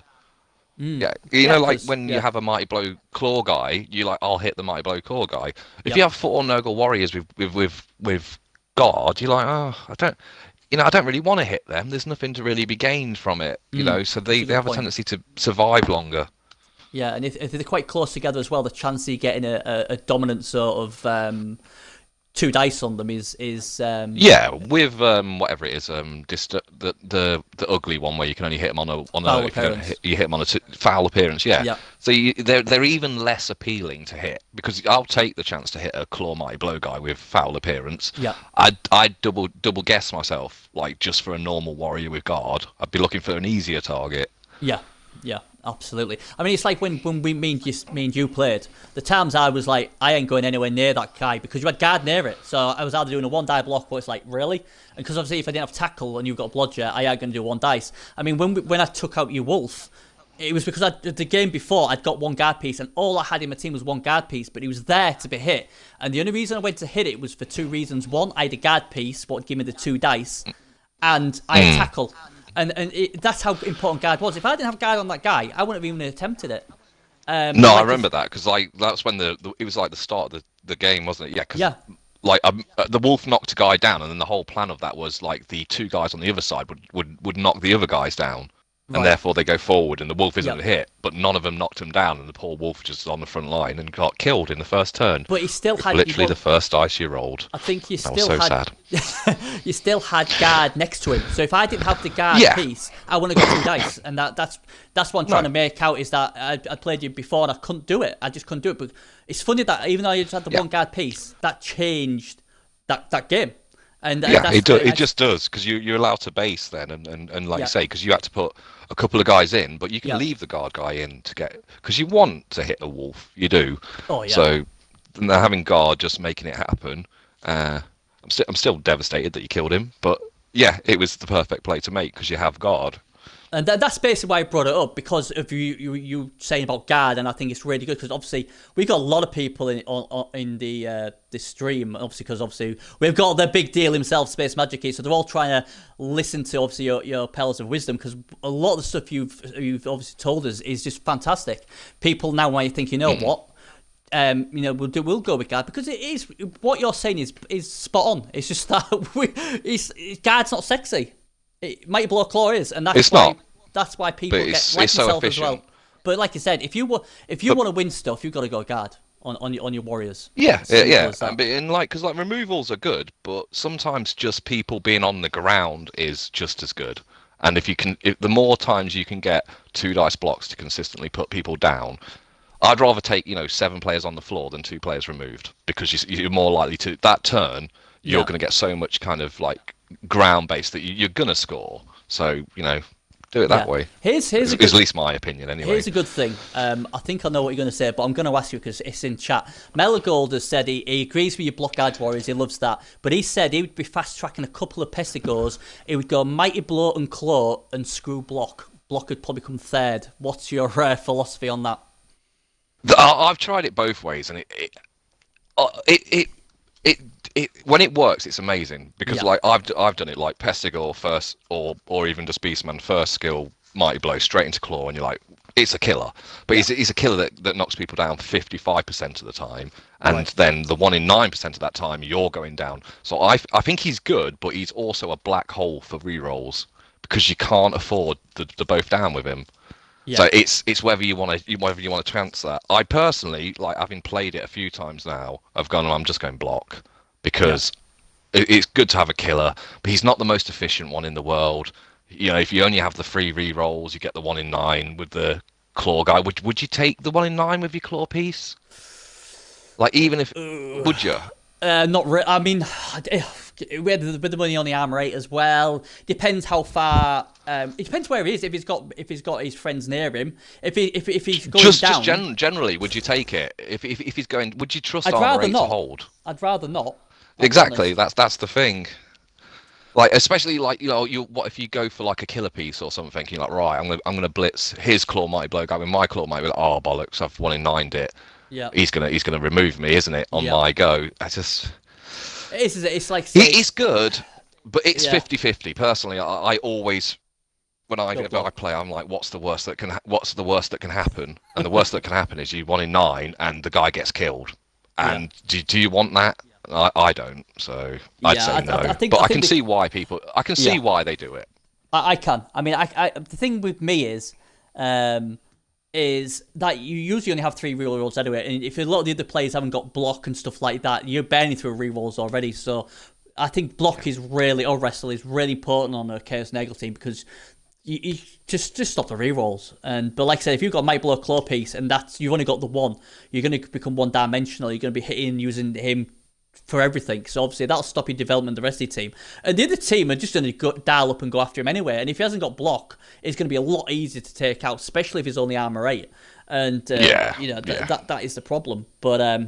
B: When you have a Mighty Blow Claw guy, I'll hit the Mighty Blow Claw guy. If you have 4 Nurgle warriors with guard, you're like, I don't really want to hit them. There's nothing to really be gained from it, so they have a tendency to survive longer.
A: Yeah, and if they're quite close together as well, the chance of you getting a dominant sort of 2 dice on them is
B: with whatever it is, the ugly one where you can only hit them on a
A: foul appearance.
B: You hit them on a foul appearance. Yeah. So they're even less appealing to hit because I'll take the chance to hit a Claw Mighty Blow guy with foul appearance. Yeah. I'd double guess myself, just for a normal warrior with guard. I'd be looking for an easier target.
A: Yeah. Yeah, Absolutely. I mean, it's like when me and you played. The times I was like, I ain't going anywhere near that guy because you had guard near it. So I was either doing a one die block, but it's like, really? And because obviously if I didn't have tackle and you've got blodger, I ain't going to do one dice. I mean, when I took out your wolf, it was because the game before I'd got one guard piece and all I had in my team was one guard piece, but he was there to be hit. And the only reason I went to hit it was for two reasons. One, I had a guard piece, what would give me the 2 dice, and I had tackle. And that's how important guard was. If I didn't have guard on that guy, I wouldn't have even attempted it.
B: No, I remember that because that's when it was like the start of the game, wasn't it? Yeah.
A: Yeah.
B: Like the wolf knocked a guy down, and then the whole plan of that was like the 2 guys on the other side would knock the other guys down. And therefore they go forward, and the wolf isn't hit, but none of them knocked him down, and the poor wolf just on the front line and got killed in the first turn.
A: But he still had
B: literally the first dice you rolled.
A: I think you
B: that
A: still
B: was so
A: had
B: sad.
A: you still had guard next to him. So if I didn't have the guard piece, I wouldn't have got 2 dice, and that's what I'm trying to make out is that I played you before and I couldn't do it. I just couldn't do it. But it's funny that even though you just had the one guard piece, that changed that game. And
B: it just does because you're allowed to base then, and like you say, because you had to put a couple of guys in, but you can leave the guard guy in to get because you want to hit a wolf, you do.
A: Oh yeah.
B: So having guard just making it happen. I'm still devastated that you killed him, but yeah, it was the perfect play to make because you have guard.
A: And that's basically why I brought it up, because of you saying about guard, and I think it's really good because obviously we got a lot of people in the stream, obviously because obviously we've got the big deal himself, Space Magic, so they're all trying to listen to obviously your pearls of wisdom because a lot of the stuff you've obviously told us is just fantastic. People now might think, you know what, we'll go with guard because it is what you're saying is spot on. It's just that guard's not sexy. Mighty Blow Claw is, and that's why people get like
B: so
A: yourself
B: efficient.
A: as well. But like you said, if you want to win stuff, you've got to go guard on your warriors.
B: Yeah. And because removals are good, but sometimes just people being on the ground is just as good. And if the more times you can get 2 dice blocks to consistently put people down, I'd rather take 7 players on the floor than 2 players removed because you're more likely to that turn. You're going to get so much kind of like ground base that you're gonna score. So do it that way.
A: Here's
B: at least my opinion anyway.
A: Here's a good thing. I think I know what you're going to say, but I'm going to ask you because it's in chat. Melagold has said he agrees with your block guard warriors. He loves that, but he said he would be fast tracking a couple of Pestigors. He would go Mighty Blow and Claw and screw block. Block would probably come third. What's your philosophy on that?
B: I've tried it both ways, and it when it works, it's amazing because like I've done it like Pestigor first, or even just Beastman first skill Mighty Blow straight into Claw, and you're like, it's a killer. But he's a killer that knocks people down 55% of the time, and then the 1 in 9% of that time you're going down. So I think he's good, but he's also a black hole for rerolls because you can't afford the both down with him. Yeah. So it's whether you want to chance that. I personally, like, having played it a few times now, I've gone, I'm just going block because it's good to have a killer, but he's not the most efficient one in the world. If you only have the 3 re-rolls, you get the 1 in 9 with the claw guy. Would you take the 1 in 9 with your claw piece? Like, even if would you?
A: Not really. I mean, we had the money on the armor 8 as well. Depends how far. It depends where he is. If he's got his friends near him. If he's going down.
B: Just generally, would you take it? If he's going, would you trust armor 8 to hold?
A: I'd rather not.
B: Exactly. That's the thing. Like, especially like what if you go for like a killer piece or something? You're like, right, I'm gonna blitz his claw mighty blow guy with my claw mighty. Like, oh bollocks, I've 1 in 9'd it. Yeah. He's gonna remove me, isn't it? On my go.
A: It's like
B: it's good, but it's 50-50. Personally, I always when I play, I'm like, what's the worst that can happen? And the worst that can happen is you 1 in 9 and the guy gets killed. And do you want that? I don't. So I'd say no. I can see why people. I can see why they do it.
A: I can. I mean, the thing with me is that you usually only have 3 rerolls anyway, and if a lot of the other players haven't got block and stuff like that, you're burning through rerolls already. So I think block is really, or wrestle is really important on a Chaos Nagel team because you just stop the rerolls. But like I said, if you've got Might Blow Claw piece and you've only got the 1, you're going to become one dimensional. You're going to be hitting using him for everything. So obviously that'll stop your development of the rest of your team. And the other team are just going to dial up and go after him anyway. And if he hasn't got block, it's going to be a lot easier to take out, especially if he's only armor 8. And that is the problem. But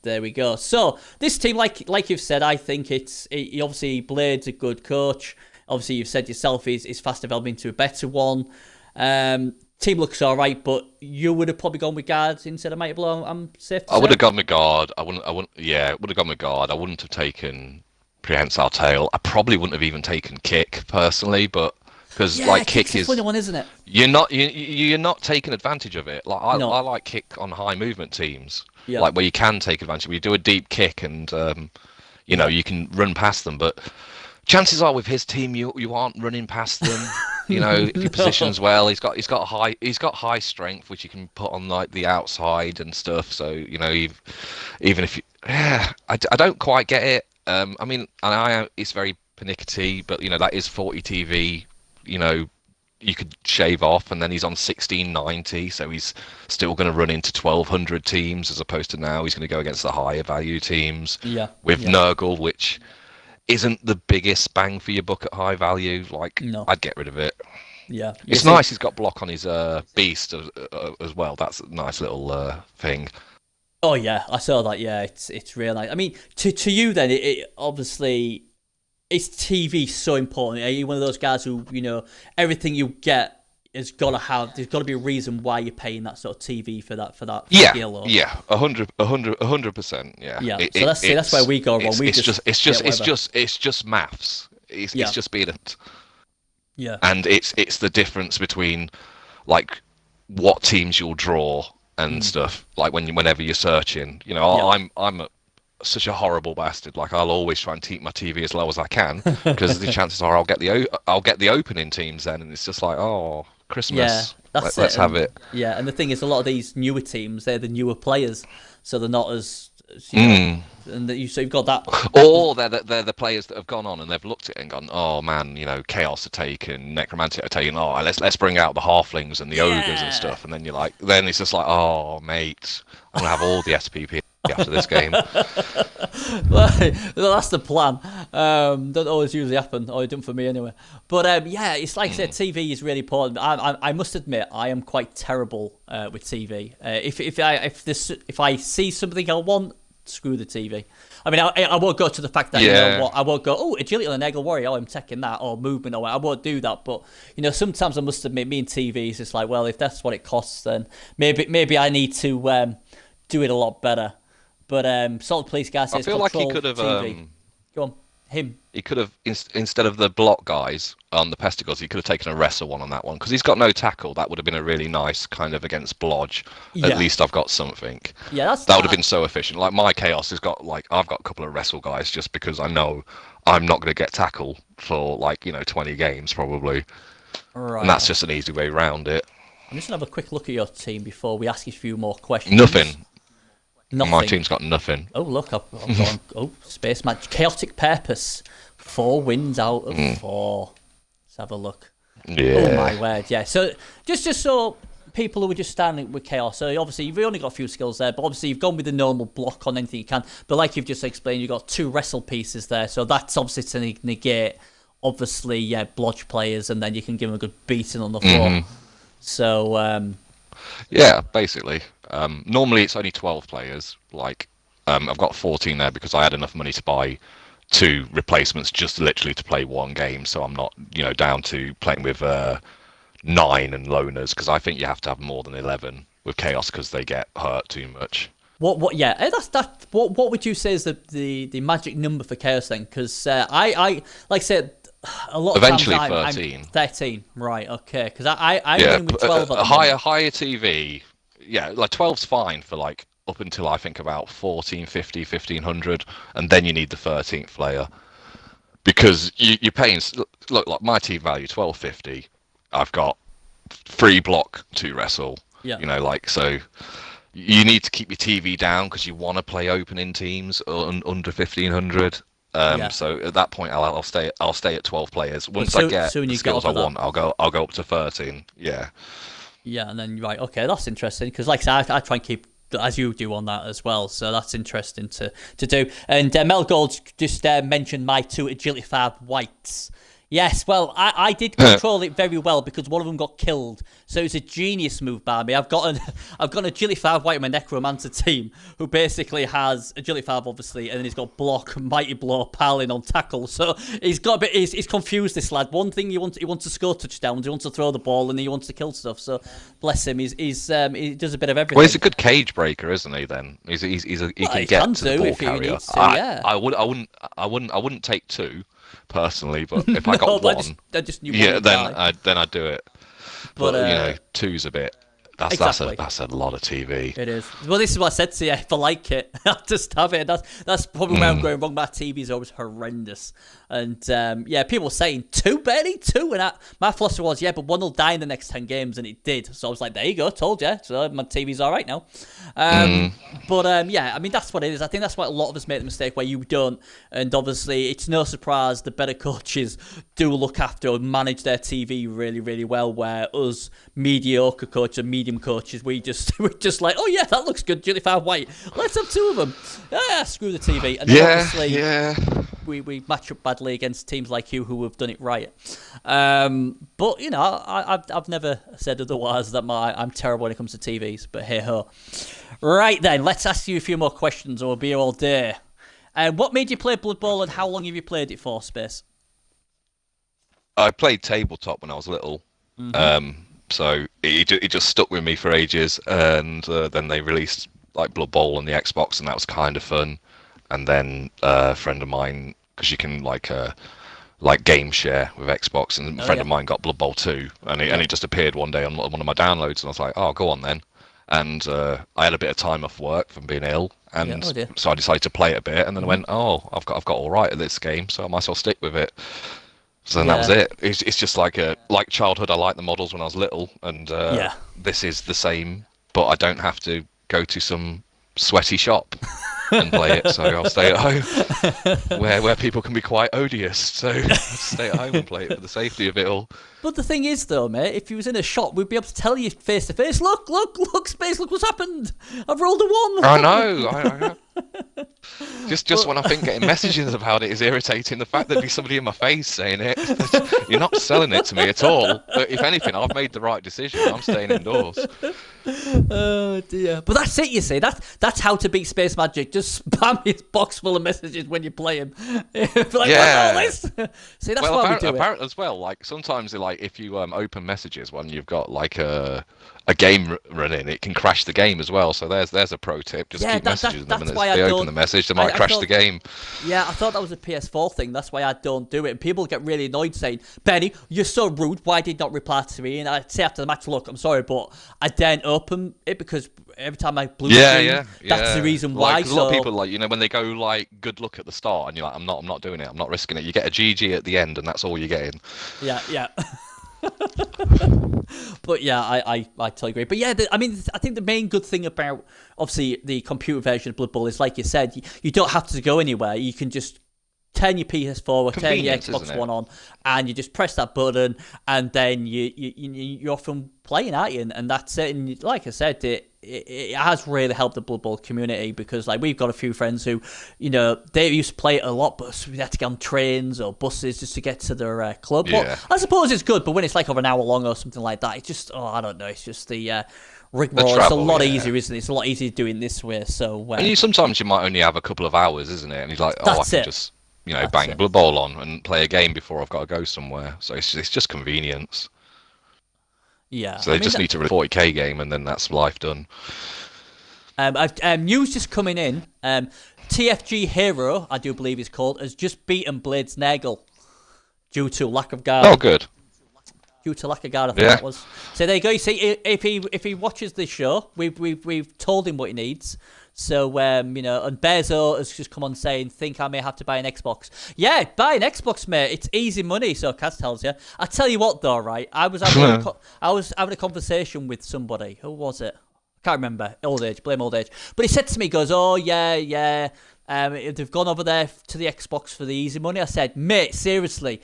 A: there we go. So this team, like you've said, I think obviously Blade's a good coach. Obviously you've said yourself he's fast developing into a better one. Team looks all right, but you would have probably gone with guards instead of Mighty Blow. I'm safe to say.
B: I would have gone with guard. I wouldn't. Yeah, would have gone with guard. I wouldn't have taken prehensile tail. I probably wouldn't have even taken kick personally, but because kick is a funny
A: one, isn't it?
B: You're not taking advantage of it. Like I like kick on high movement teams, like where you can take advantage. Where you do a deep kick and you can run past them, but chances are with his team you aren't running past them. If he positions well, he's got high strength, which you can put on like the outside and stuff. So even if I don't quite get it. It's very pernickety, but that is 40 TV. You could shave off, and then he's on 1690, so he's still going to run into 1200 teams as opposed to now he's going to go against the higher value teams. With Nurgle, which isn't the biggest bang for your buck at high value. No. I'd get rid of it.
A: Yeah,
B: it's nice he's got block on his beast as well. That's a nice little thing.
A: Oh yeah, I saw that. Yeah, it's real nice. I mean, to you then, it obviously is TV so important. Are you one of those guys who everything you get has got to have? There's got to be a reason why you're paying that sort of TV for that skill. Or...
B: Yeah, 100%. Yeah.
A: Yeah. That's where we go wrong.
B: It's just maths. It's just being it.
A: Yeah.
B: And it's the difference between like what teams you'll draw and stuff. Like whenever you're searching, I'm such a horrible bastard. Like I'll always try and keep my TV as low as I can because the chances are I'll get the opening teams then, and it's just like, oh, Christmas. Yeah, let's have it.
A: Yeah, and the thing is, a lot of these newer teams, they're the newer players, so they're not as and you've got that.
B: Or they're the players that have gone on and they've looked at it and gone, oh man, Chaos are taken, Necromantic are taken. Oh, let's bring out the halflings and the ogres and stuff, and then then it's just like, oh mate, I'm gonna have all the SPP after this game.
A: Well, that's the plan. Don't always usually happen, or it didn't for me anyway. But it's like I said, TV is really important. I must admit, I am quite terrible with TV. If I see something I want, screw the TV. I mean, I won't go to the fact that I won't go, oh, agility on an Eggle Warrior, I'm taking that, or movement, or I won't do that. But sometimes I must admit, me and TV is just like, well, if that's what it costs, then maybe I need to do it a lot better. But Solid Police guy says,
B: I feel like he could have.
A: Go on, him.
B: He could have instead of the block guys on the Pestigors, he could have taken a wrestle one on that one because he's got no tackle. That would have been a really nice kind of against Blodge. Yeah. At least I've got something.
A: Yeah,
B: that would have been so efficient. Like my Chaos has got I've got a couple of wrestle guys just because I know I'm not going to get tackle for 20 games probably.
A: Right.
B: And that's just an easy way around it.
A: I'm just gonna have a quick look at your team before we ask you a few more questions.
B: Nothing. My team's got nothing.
A: Oh look, I'm going. Oh, space match, chaotic purpose, 4 wins out of 4. Let's have a look.
B: Yeah.
A: Oh my word, yeah. So just so people who are just starting with Chaos, so obviously you've only got a few skills there, but obviously you've gone with the normal block on anything you can. But like you've just explained, you've got 2 wrestle pieces there, so that's obviously to negate blodge players, and then you can give them a good beating on the floor. So
B: yeah, basically. Normally it's only 12 players. I've got 14 there because I had enough money to buy 2 replacements just literally to play 1 game, so I'm not down to playing with 9 and loners because I think you have to have more than 11 with Chaos because they get hurt too much.
A: What what would you say is the magic number for Chaos then? Because I like I said, a lot of
B: eventually
A: times
B: 13.
A: I'm 13, right? Okay, because I'm running with 12.
B: A higher TV. Yeah, 12's fine for up until I think about 1450, 1500, and then you need the 13th player because you're paying. Look, like my team value 1250. I've got 3 block, 2 wrestle.
A: Yeah.
B: So you need to keep your TV down because you want to play opening teams under 1500. So at that point, I'll stay at 12 players. Once I get the skills I want, I'll go up to 13. Yeah.
A: Yeah, and then right, okay, that's interesting because like I said, I try and keep as you do on that as well. So that's interesting to do. And Mel Gold just mentioned my 2 Agility 5 whites. Yes, well, I did control it very well because one of them got killed. So it's a genius move by me. I've got an Agility 5 white in my Necromancer team who basically has Agility 5, obviously, and then he's got Block, Mighty Blow, Paladin on Tackle. So he's got a bit. He's confused, this lad. One thing he wants to score touchdowns, he wants to throw the ball, and he wants to kill stuff. So bless him. He does a bit of everything.
B: Well, he's a good cage breaker, isn't he? Then he can get to the ball carrier. I wouldn't take 2. Personally, but if I got one, then I'd do it. But 2's a bit. That's a lot of TV.
A: It is. Well, this is what I said to you. If I like it, I'll just have it. That's probably where I'm going wrong. My TV's always horrendous. And people were saying 2, barely 2. And my philosophy was, but one will die in the next 10 games, and it did. So I was like, there you go, told you. So my TV's all right now. But I mean, that's what it is. I think that's why a lot of us make the mistake where you don't. And obviously, it's no surprise the better coaches do look after and manage their TV really, really well, where us mediocre coaches and medium coaches, we're just like, oh yeah, that looks good, Agility 5 white. Let's have 2 of them. Screw the TV. And then obviously, we match up badly against teams like you who have done it right. But I've never said otherwise that I'm terrible when it comes to TVs. But hey ho. Right then, let's ask you a few more questions, or we'll be here all day. What made you play Blood Bowl, and how long have you played it for, Space?
B: I played tabletop when I was little. So it just stuck with me for ages, and then they released like Blood Bowl on the Xbox, and that was kind of fun. And then a friend of mine, because you can like game share with Xbox, and a friend of mine got Blood Bowl 2, and it just appeared one day on one of my downloads, and I was like, oh, go on then. And I had a bit of time off work from being ill, and so I decided to play it a bit, and then I went, oh, I've got all right at this game, so I might as well stick with it. So then that was it. It's just like childhood. I liked the models when I was little, and this is the same, but I don't have to go to some sweaty shop and play it. So I'll stay at home, where people can be quite odious. So I'll stay at home and play it for the safety of it all.
A: But the thing is, though, mate, if you was in a shop, we'd be able to tell you face to face. Look, Space, look what's happened. I've rolled a 1.
B: I know. Just when I think getting messages about it is irritating, the fact that there'd be somebody in my face saying it, you're not selling it to me at all. But if anything, I've made the right decision. I'm staying indoors.
A: Oh dear! But that's it. You see, that's how to beat Space Magic. Just spam his box full of messages when you play him. See, that's why we do it.
B: Apparently as well, like sometimes, like if you open messages when you've got like a game running, it can crash the game as well. So there's a pro tip. Just keep messaging them, and if they open the message, they might crash the game.
A: Yeah, I thought that was a PS4 thing. That's why I don't do it. And people get really annoyed saying, Benny, you're so rude. Why did you not reply to me? And I'd say after the match, look, I'm sorry, but I daren't open it because every time I blue screen, that's the reason why.
B: Like, a lot of people, like, when they go like good luck at the start, and you're like, I'm not doing it. I'm not risking it. You get a GG at the end, and that's all you're getting.
A: Yeah. But yeah, I totally agree. But yeah, I think the main good thing about obviously the computer version of Blood Bowl is, like you said, you don't have to go anywhere. You can just turn your PS4 or turn your Xbox One on, and you just press that button, and then you're off and playing, aren't you? And that's it. And like I said, it has really helped the Blood Bowl community, because like we've got a few friends who, they used to play it a lot, but we had to get on trains or buses just to get to their club. Yeah. Well, I suppose it's good, but when it's like over an hour long or something like that, it's just, I don't know, it's just the rigmarole. It's a lot easier, isn't it? It's a lot easier doing this way. So
B: and sometimes you might only have a couple of hours, isn't it? And he's like, I can just bang Blood Bowl on and play a game before I've got to go somewhere. So it's just convenience.
A: Yeah.
B: So they just need to run a 40k game, and then that's life done.
A: News just coming in. TFG Hero, I do believe he's called, has just beaten Blade's Nagel due to lack of guard.
B: Oh, good.
A: Due to lack of guard, I think that was. So there you go. You see, if he watches this show, we've told him what he needs. So, and Bezo has just come on saying, think I may have to buy an Xbox. Yeah, buy an Xbox, mate. It's easy money, so Kaz tells you. I tell you what, though, right? I was having a conversation with somebody. Who was it? I can't remember. Old age. Blame old age. But he said to me, he goes, oh, yeah. They've gone over there to the Xbox for the easy money. I said, mate, seriously,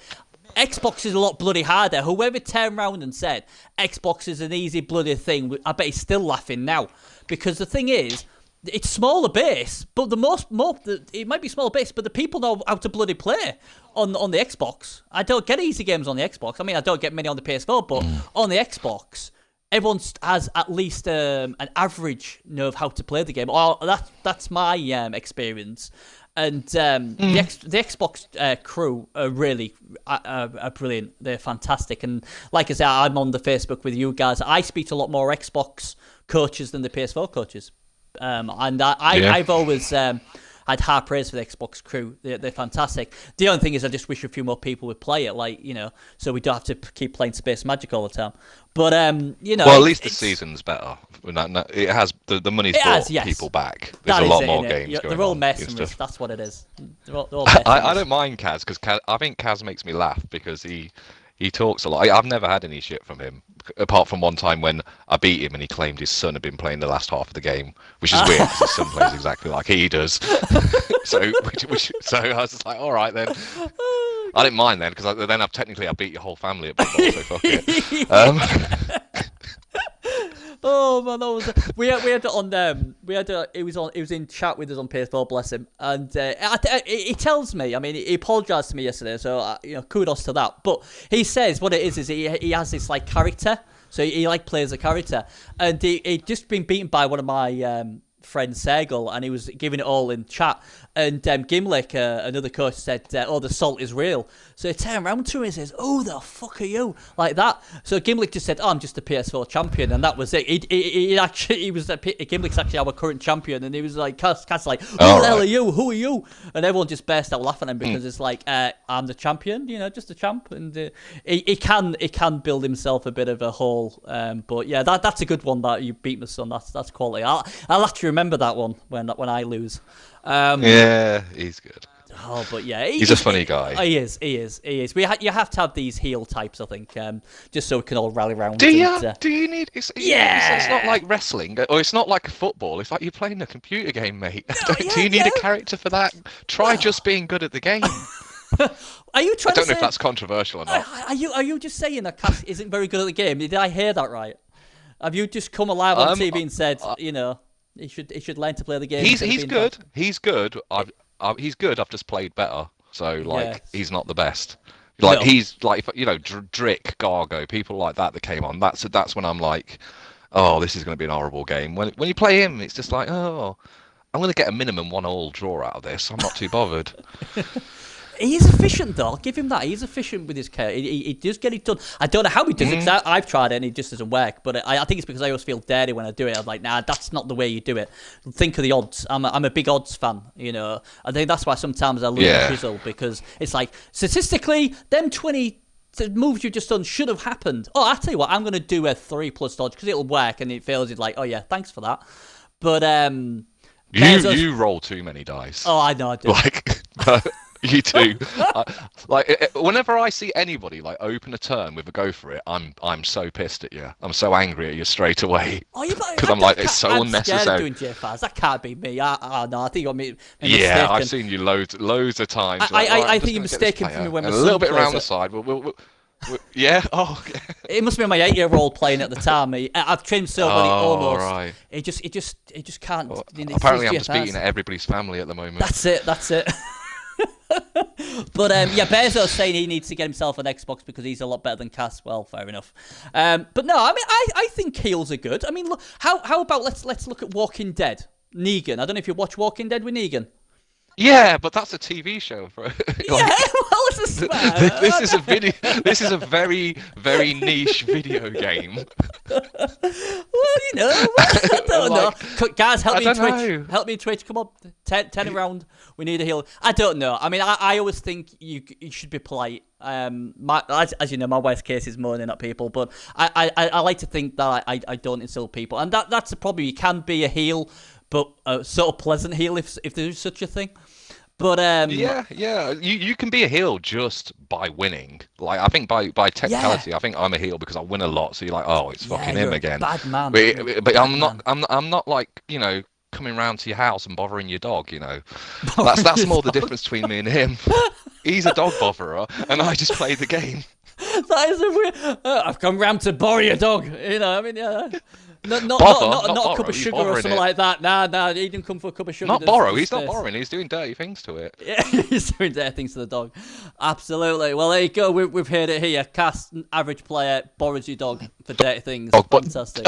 A: Xbox is a lot bloody harder. Whoever turned around and said Xbox is an easy bloody thing, I bet he's still laughing now. Because the thing is, it's smaller base, but it might be smaller base, but the people know how to bloody play on the Xbox. I don't get easy games on the Xbox. I mean, I don't get many on the PS4, but on the Xbox, everyone has at least an average know of how to play the game. Or that's my experience. And the Xbox crew are really are brilliant. They're fantastic. And like I said, I'm on the Facebook with you guys. I speak to a lot more Xbox coaches than the PS4 coaches. I've always had high praise for the Xbox crew. They're fantastic. The only thing is I just wish a few more people would play it, so we don't have to keep playing Space Magic all the time. But,
B: Well, at least the season's better. It has, the money's brought people back. There's a lot more games going on.
A: They're all mercenaries, that's what it is. They're all
B: I don't mind Kaz, because I think Kaz makes me laugh, because he talks a lot. I've never had any shit from him, apart from one time when I beat him and he claimed his son had been playing the last half of the game, which is weird because his son plays exactly like he does. So I was just like, all right then. I didn't mind then, because then I beat your whole family at Bloodbowl, so fuck it.
A: Oh man, he was in chat with us on PS4, bless him, and he tells me, I mean, he apologised to me yesterday, so kudos to that. But he says what it is he has this like character, so he like plays a character, and he just been beaten by one of my friend Sergel, and he was giving it all in chat, and Gimlick, another coach, said, the salt is real. So he turned around to him and says, "Who the fuck are you?" Like that. So Gimlick just said, "Oh, I'm just a PS4 champion," and that was it. Gimlick's actually our current champion, and he was like, Cass like, "Who the hell are you? Who are you?" And everyone just burst out laughing at him, because it's like, I'm the champion, just a champ, and he can build himself a bit of a hole. But yeah, that's a good one that you beat my son. That's quality. I'll actually remember that one when I lose.
B: Yeah, he's good.
A: Oh, but yeah,
B: he's a funny guy.
A: He is. You have to have these heel types, I think, just so we can all rally around.
B: Do you need? It's not like wrestling, or it's not like a football. It's like you're playing a computer game, mate. Do you need a character for that? Try just being good at the game.
A: Are you trying? I
B: don't know if that's controversial or not.
A: Are you just saying that Cass isn't very good at the game? Did I hear that right? Have you just come alive on TV and said, he should learn to play the game?
B: He's good. He's good. He's good. I've just played better. So he's not the best. He's like, Drick, Gargo, people like that came on. That's when I'm like, oh, this is going to be an horrible game. When you play him, it's just like, oh, I'm going to get a minimum 1-1 draw out of this. I'm not too bothered.
A: He is efficient, though. I'll give him that. He's efficient with his care. He does get it done. I don't know how he does it, because I've tried it and it just doesn't work. But I think it's because I always feel dirty when I do it. I'm like, nah, that's not the way you do it. Think of the odds. I'm a big odds fan, I think that's why sometimes I lose the chisel, because it's like, statistically, them 20 moves you've just done should have happened. Oh, I'll tell you what, I'm going to do a 3+ dodge, because it'll work, and it fails. It's like, oh yeah, thanks for that. But
B: you roll too many dice.
A: Oh, I know I do.
B: You too. Whenever I see anybody open a turn with a go for it, I'm so pissed at you. I'm so angry at you straight away. Because I'm like, it's so unnecessary.
A: I'm doing JFAs. That can't be me. No, I think you're mistaken.
B: Yeah, I've seen you loads of times.
A: I think you're mistaken for me when my son
B: a little bit around the side. Yeah. Oh.
A: It must be my 8-year-old playing at the time. I've trained so many almost. Right. It just can't.
B: Well, apparently, I'm just beating everybody's family at the moment.
A: That's it. But Bezos saying he needs to get himself an Xbox because he's a lot better than Cass. Well, fair enough. But no, I mean, I think heels are good. I mean, look, how about let's look at Walking Dead. Negan. I don't know if you watch Walking Dead with Negan.
B: Yeah, but that's a TV show. Well,
A: it's a
B: this is a video. This is a very, very niche video game.
A: Well, I don't know. Guys, help me in Twitch. Help me in Twitch. Come on, 10 around. We need a heal. I don't know. I mean, I always think you should be polite. As you know, my worst case is moaning at people, but I like to think that I don't insult people, and that's the problem. You can be a heel, but a sort of pleasant heel if there is such a thing. But
B: yeah, you can be a heel just by winning. I think by technicality, I think I'm a heel because I win a lot. So you're like, oh, it's fucking him again.
A: Bad man.
B: But I'm not like coming round to your house and bothering your dog. That's more the difference between me and him. He's a dog botherer, and I just play the game.
A: That is a weird. I've come round to borrow your dog. You know, I mean, yeah. Not a cup of sugar or something like that. Nah, he didn't come for a cup of sugar.
B: Not borrow. He's not borrowing. He's doing dirty things to it.
A: Yeah, he's doing dirty things to the dog. Absolutely. Well, there you go. We've heard it here. Cass, average player, borrows your dog for dirty things. Fantastic.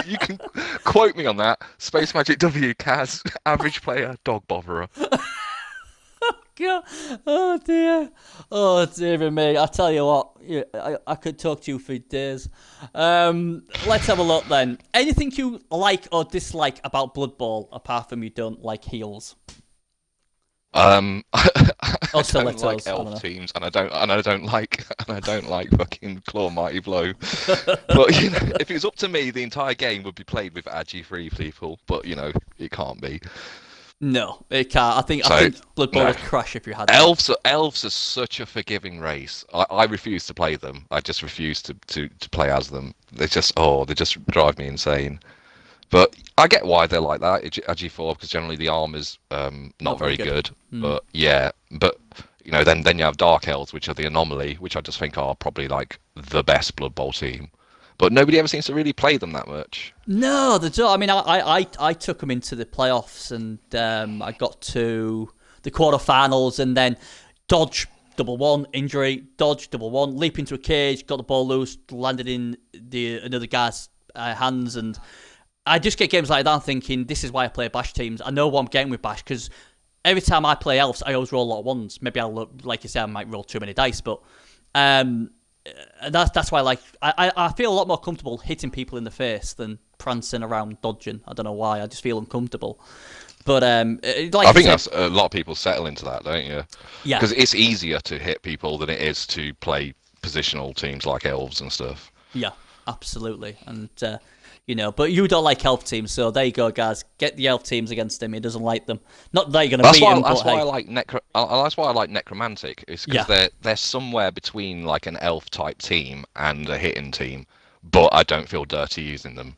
B: you can quote me on that. Space Magic W, Cass, average player, dog botherer.
A: God. Oh dear me. I tell you what, I could talk to you for days. Let's have a look then. Anything you like or dislike about Blood Bowl apart from you don't like heals?
B: I don't like elf teams, and I don't like fucking Claw Mighty Blow. But you know, if it was up to me, the entire game would be played with Agi free people. But you know, it can't be.
A: No, it can't. I think Blood Bowl would crash if you had
B: elves. Elves are such a forgiving race. I refuse to play them. I just refuse to play as them. They just drive me insane. But I get why they're like that. Agi4 because generally the armor's not very good. But yeah, you know then you have Dark Elves, which are the anomaly, which I just think are probably like the best Blood Bowl team. But nobody ever seems to really play them that much.
A: No, they don't. I mean, I took them into the playoffs, and I got to the quarterfinals, and then dodge 1-1 injury, dodge 1-1, leap into a cage, got the ball loose, landed in another guy's hands, and I just get games like that thinking, this is why I play Bash teams. I know what I'm getting with Bash because every time I play Elves, I always roll a lot of ones. Maybe I'll, like you said, I might roll too many dice, but that's why I feel a lot more comfortable hitting people in the face than prancing around dodging. I don't know why. I just feel uncomfortable. But I
B: think that's a lot of people settle into that, don't you?
A: Yeah.
B: Because it's easier to hit people than it is to play positional teams like elves and stuff.
A: Yeah, absolutely. And you know, but you don't like elf teams, so there you go, guys. Get the elf teams against him. He doesn't like them. Not that you're going to beat him.
B: That's why I like necromantic. It's because they're somewhere between like an elf type team and a hitting team, but I don't feel dirty using them.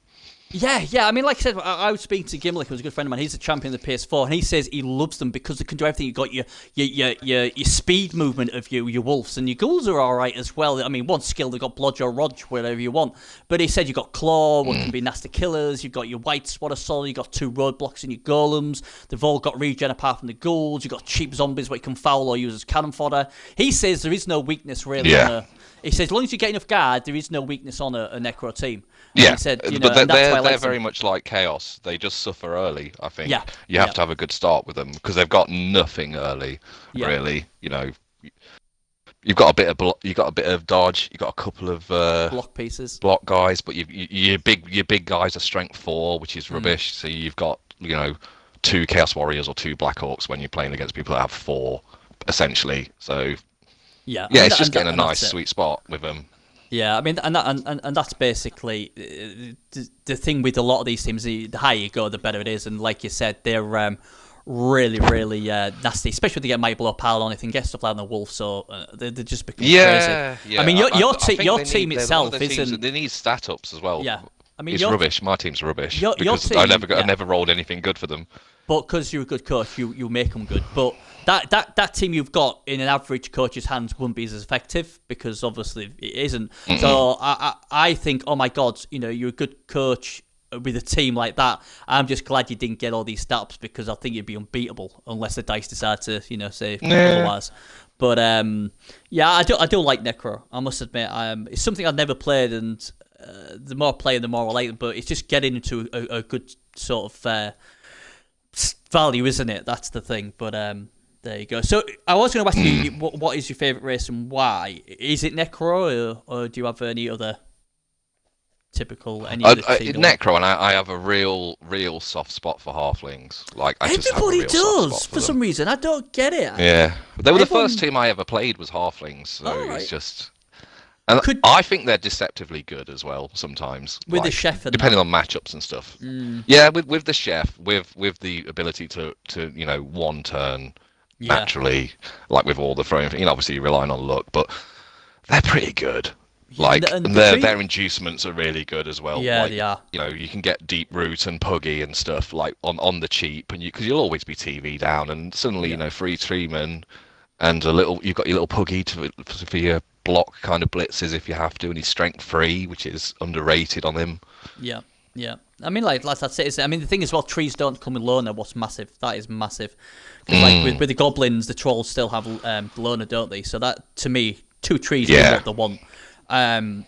A: Yeah. I mean, like I said, I was speaking to Gimlick, who's a good friend of mine. He's a champion of the PS4, and he says he loves them because they can do everything. You got your speed movement of your wolves, and your ghouls are all right as well. I mean, one skill they've got blodge or rodge, whatever you want. But he said you got claw, what can be nasty killers. You've got your white swatter soul. You got 2 roadblocks in your golems. They've all got regen apart from the ghouls. You got cheap zombies what you can foul or use as cannon fodder. He says there is no weakness really on a. He says, as long as you get enough guard, there is no weakness on a Necro team. And he said, you know,
B: but they're very much like Chaos. They just suffer early, I think.
A: Yeah.
B: You have to have a good start with them because they've got nothing early, really. You know, you've got a bit of dodge. You've got a couple of block guys, but your big guys are strength 4, which is rubbish. So you've got 2 Chaos Warriors or 2 Black Orcs when you're playing against people that have 4, essentially. So.
A: Yeah,
B: it's just getting a nice sweet spot with them.
A: Yeah, I mean, and that's basically the thing with a lot of these teams. The higher you go, the better it is. And like you said, they're really, really nasty, especially when they get Might Blow Pile on. If they can get stuff like the Wolf, so they just become crazy.
B: Yeah.
A: I mean, your team itself isn't.
B: They need stat ups as well.
A: Yeah, I mean,
B: it's rubbish. My team's rubbish
A: your
B: because
A: team,
B: I never rolled anything good for them.
A: But because you're a good coach, you make them good. But that team you've got in an average coach's hands wouldn't be as effective because obviously it isn't. Mm-hmm. So I think, oh my God, you're a good coach with a team like that. I'm just glad you didn't get all these stats because I think you'd be unbeatable unless the dice decide to say otherwise. But I do like Necro. I must admit, it's something I've never played, and the more I play, the more I like it. But it's just getting into a good sort of value, isn't it? That's the thing. But there you go. So I was going to ask you, what is your favourite race and why? Is it Necro or do you have any other typical
B: Necro? And I have a real soft spot for halflings. Like
A: everybody does for some reason. I don't get it.
B: Yeah, they were the first team I ever played was halflings. So it's just. And I think they're deceptively good as well sometimes.
A: With the chef,
B: depending on matchups and stuff. Yeah, with the chef, with the ability to one turn naturally, like with all the throwing. Obviously you're relying on luck, but they're pretty good. Like,
A: and
B: their inducements are really good as well.
A: Yeah,
B: like,
A: they are.
B: You know, you can get Deep Root and Puggy and stuff like on the cheap, and because you'll always be TV down, and suddenly you know free treatment and you've got your little Puggy for your block kind of blitzes if you have to, and he's strength 3, which is underrated on him.
A: Yeah. Yeah, I mean, like that's it. I mean, the thing is, well, trees don't come with loner. What's massive? That is massive. Because like with the goblins, the trolls still have loner, don't they? So that, to me, 2 trees is what they want.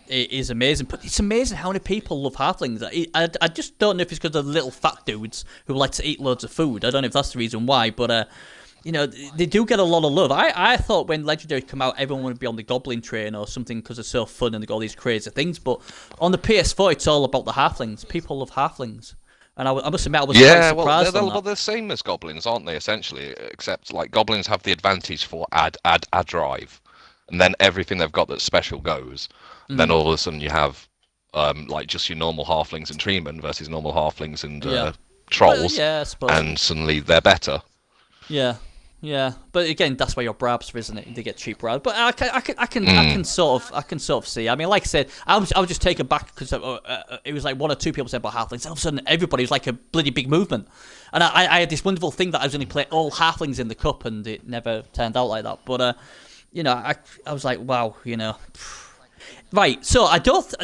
A: It is amazing, but it's amazing how many people love halflings. I just don't know if it's because of the little fat dudes who like to eat loads of food. I don't know if that's the reason why, but you know, they do get a lot of love. I thought when Legendary come out, everyone would be on the Goblin train or something because it's so fun and they got all these crazy things. But on the PS4, it's all about the halflings. People love halflings. And I must admit, I was quite surprised
B: they're the same as goblins, aren't they, essentially? Except, like, goblins have the advantage for add drive. And then everything they've got that's special goes. Then all of a sudden you have, like, just your normal halflings and treemen versus normal halflings and trolls.
A: Well, I suppose.
B: And suddenly they're better.
A: Yeah, but again, that's why you're Brabs, isn't it? They get cheap Brabs, but I can sort of see. I mean, like I said, I was just taken back because it was like 1 or 2 people said about halflings, and all of a sudden everybody was like a bloody big movement, and I had this wonderful thing that I was going to play all halflings in the cup, and it never turned out like that. But you know, I was like, wow, you know. Right, so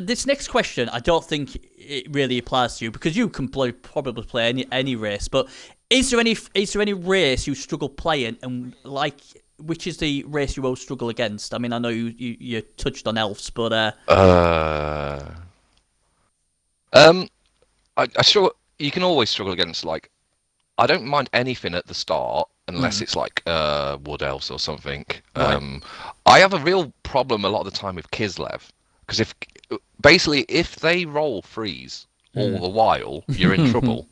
A: this next question, I don't think it really applies to you because you can probably play any race, but is there any race you struggle playing, and like which is the race you always struggle against? I mean, I know you touched on elves, but
B: I struggle. You can always struggle against, like, I don't mind anything at the start unless it's like wood elves or something. Right. I have a real problem a lot of the time with Kislev because if they roll freeze all the while, you're in trouble.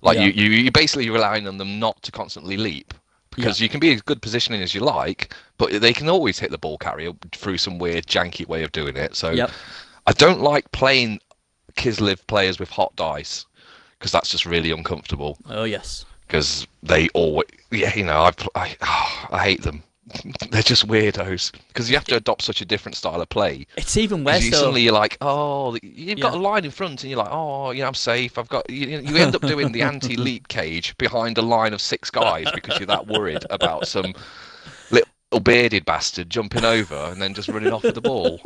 B: Like you're basically relying on them not to constantly leap because you can be as good positioning as you like, but they can always hit the ball carrier through some weird janky way of doing it. So I don't like playing Kislev players with hot dice because that's just really uncomfortable.
A: Oh yes.
B: Because they always, you know, I hate them. They're just weirdos because you have to adopt such a different style of play.
A: It's even worse.
B: Suddenly you're like, oh, you've got a line in front, and you're like, oh, I'm safe. I've got. You end up doing the anti-leap cage behind a line of 6 guys because you're that worried about some little bearded bastard jumping over and then just running off with the ball.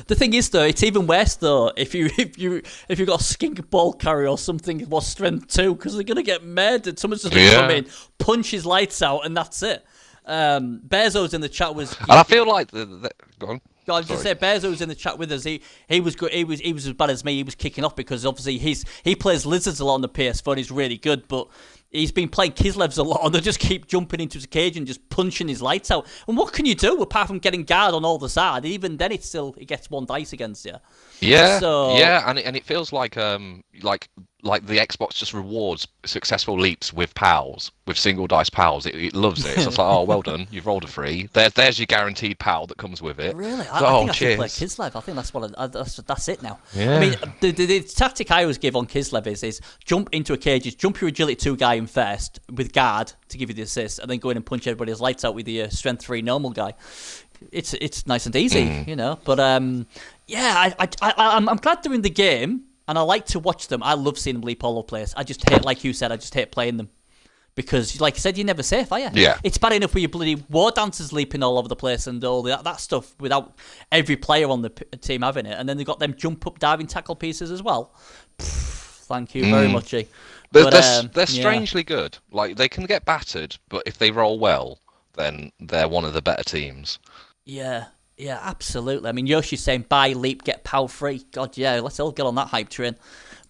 A: The thing is, though, it's even worse though if you got a skink ball carrier or something with strength 2 because they're gonna get murdered. Someone's just gonna come in, punch his lights out, and that's it. Bezo's in the chat was.
B: And I feel like go on.
A: I was just say Bezo's in the chat with us. He was good. He was as bad as me. He was kicking off because obviously he plays lizards a lot on the PS4. And he's really good, but he's been playing Kislevs a lot, and they just keep jumping into his cage and just punching his lights out. And what can you do apart from getting guard on all the side? Even then, it gets 1 dice against you.
B: Yeah,
A: so,
B: yeah, and it feels like the Xbox just rewards successful leaps with pals, with single dice pals. It loves it. So it's like, oh, well done, you've rolled a 3. There's your guaranteed pal that comes with it.
A: Really?
B: So,
A: I think I should play Kislev. I think that's it now.
B: Yeah.
A: I mean, the tactic I always give on Kislev is jump into a cage, jump your agility 2 guy in first with guard to give you the assist, and then go in and punch everybody's lights out with the strength 3 normal guy. It's nice and easy, you know. But yeah, I'm glad they're in the game, and I like to watch them. I love seeing them leap all over the place. I just hate, like you said, playing them because, like you said, you're never safe, are you?
B: Yeah.
A: It's bad enough with your bloody war dancers leaping all over the place and all that stuff without every player on the team having it, and then they got them jump up diving tackle pieces as well. Thank you very much, G.
B: They're strangely good. Like, they can get battered, but if they roll well, then they're one of the better teams.
A: Yeah, absolutely. I mean, Yoshi's saying buy leap, get POW free. God, yeah, let's all get on that hype train.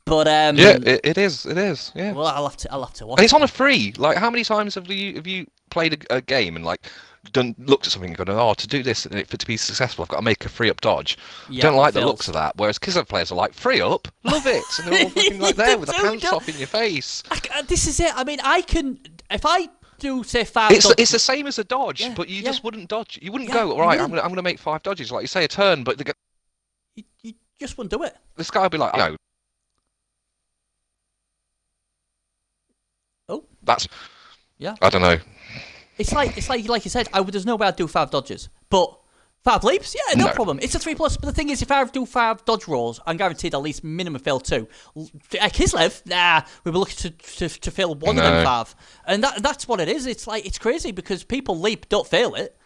A: But
B: yeah, it is. Yeah.
A: Well, I'll have to watch.
B: And it's on a free. Like, how many times have you played a game and like looked at something and gone, oh, to do this and for it to be successful, I've got to make a free up dodge. Yeah, don't like the looks of that. Whereas Kislev players are like, free up, love it, and they're all fucking like there with the pants off in your face.
A: This is it. I mean, I can if I do say 5
B: it's
A: dodges.
B: It's the same as a dodge, but you just wouldn't dodge. You wouldn't go, all right, I'm gonna make 5 dodges, like you say a turn, but
A: you just wouldn't do it.
B: This guy would be like, no.
A: Oh,
B: that's I don't know.
A: It's like you said. There's no way I'd do 5 dodges, but 5 leaps? Yeah, no problem. It's a 3+. But the thing is, if I do 5 dodge rolls, I'm guaranteed at least minimum fail 2. Kislev, we were looking to fail 1 of them 5. And that's what it is. It's like, it's crazy because people leap, don't fail it.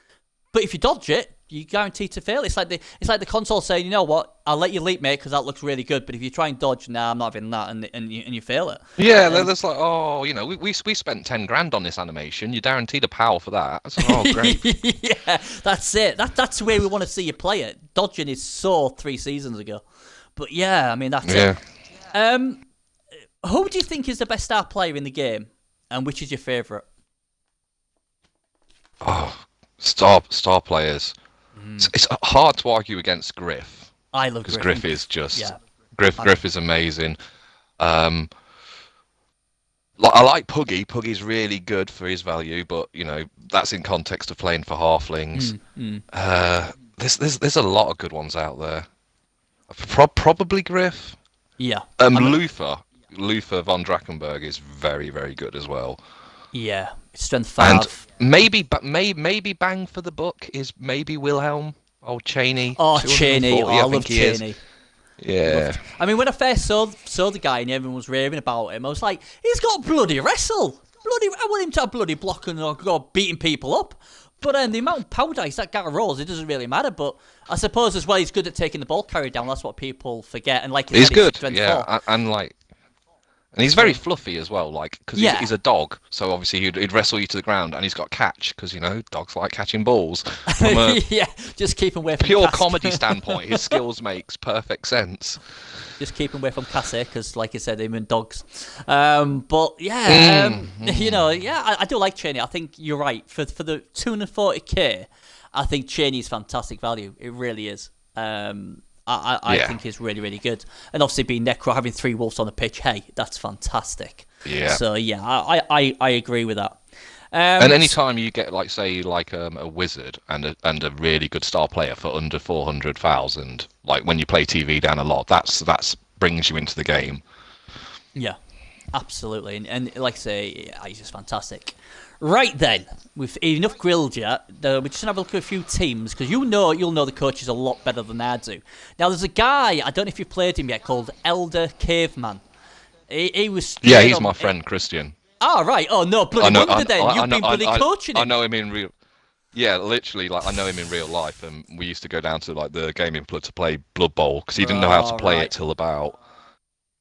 A: But if you dodge it, you're guaranteed to fail. It's like the console saying, you know what, I'll let you leap, mate, because that looks really good. But if you try and dodge, I'm not having that, and you fail it.
B: Yeah, there's like, we spent 10 grand on this animation. You're guaranteed a PAL for that. Oh, great.
A: Yeah, that's it. That's the way we want to see you play it. Dodging is so 3 seasons ago. But yeah, I mean, that's it. Who do you think is the best star player in the game, and which is your favourite?
B: Oh, star players. It's hard to argue against Griff.
A: I love Griff.
B: Because Griff is just Griff is amazing. I like Puggy. Puggy's really good for his value, but that's in context of playing for halflings. There's a lot of good ones out there. Probably Griff.
A: Yeah.
B: Luther von Drachenberg is very, very good as well.
A: Yeah, strength 5.
B: And maybe bang for the buck is maybe Wilhelm. Cheney.
A: Cheney. I love Cheney.
B: Yeah.
A: I mean, when I first saw the guy and everyone was raving about him, I was like, he's got bloody wrestle. I want him to have bloody block and go beating people up. But the amount of power dice that guy rolls, it doesn't really matter. But I suppose as well, he's good at taking the ball carry down. That's what people forget. And like
B: he's good.
A: Yeah,
B: 4. And he's very fluffy as well, because he's a dog, so obviously he'd wrestle you to the ground, and he's got catch, because, dogs like catching balls. From a
A: just keep him away from
B: pure comedy standpoint, his skills makes perfect sense.
A: Just keep him away from Cassie, because, like I said, him and dogs. But, yeah, I do like Cheney. I think you're right. For the 240k, I think Cheney's fantastic value. It really is. I think is really, really good. And obviously being Necro, having 3 wolves on the pitch, hey, that's fantastic.
B: Yeah.
A: So, yeah, I agree with that.
B: And any time you get, a wizard and a really good star player for under 400,000, like when you play TV down a lot, that's brings you into the game. Yeah,
A: absolutely. And like I say, he's just fantastic. Right then, we've enough grilled yet. We're just gonna have a look at a few teams because you'll know the coaches a lot better than I do. Now, there's a guy, I don't know if you've played him yet, called Elder Caveman. He was.
B: Yeah, he's my friend Christian.
A: Oh right. Oh no, bloody wonder then. You've been bloody coaching him.
B: I know him in real. Yeah, literally, I know him in real life, and we used to go down to the gaming club to play Bloodbowl because he didn't know how to play it till about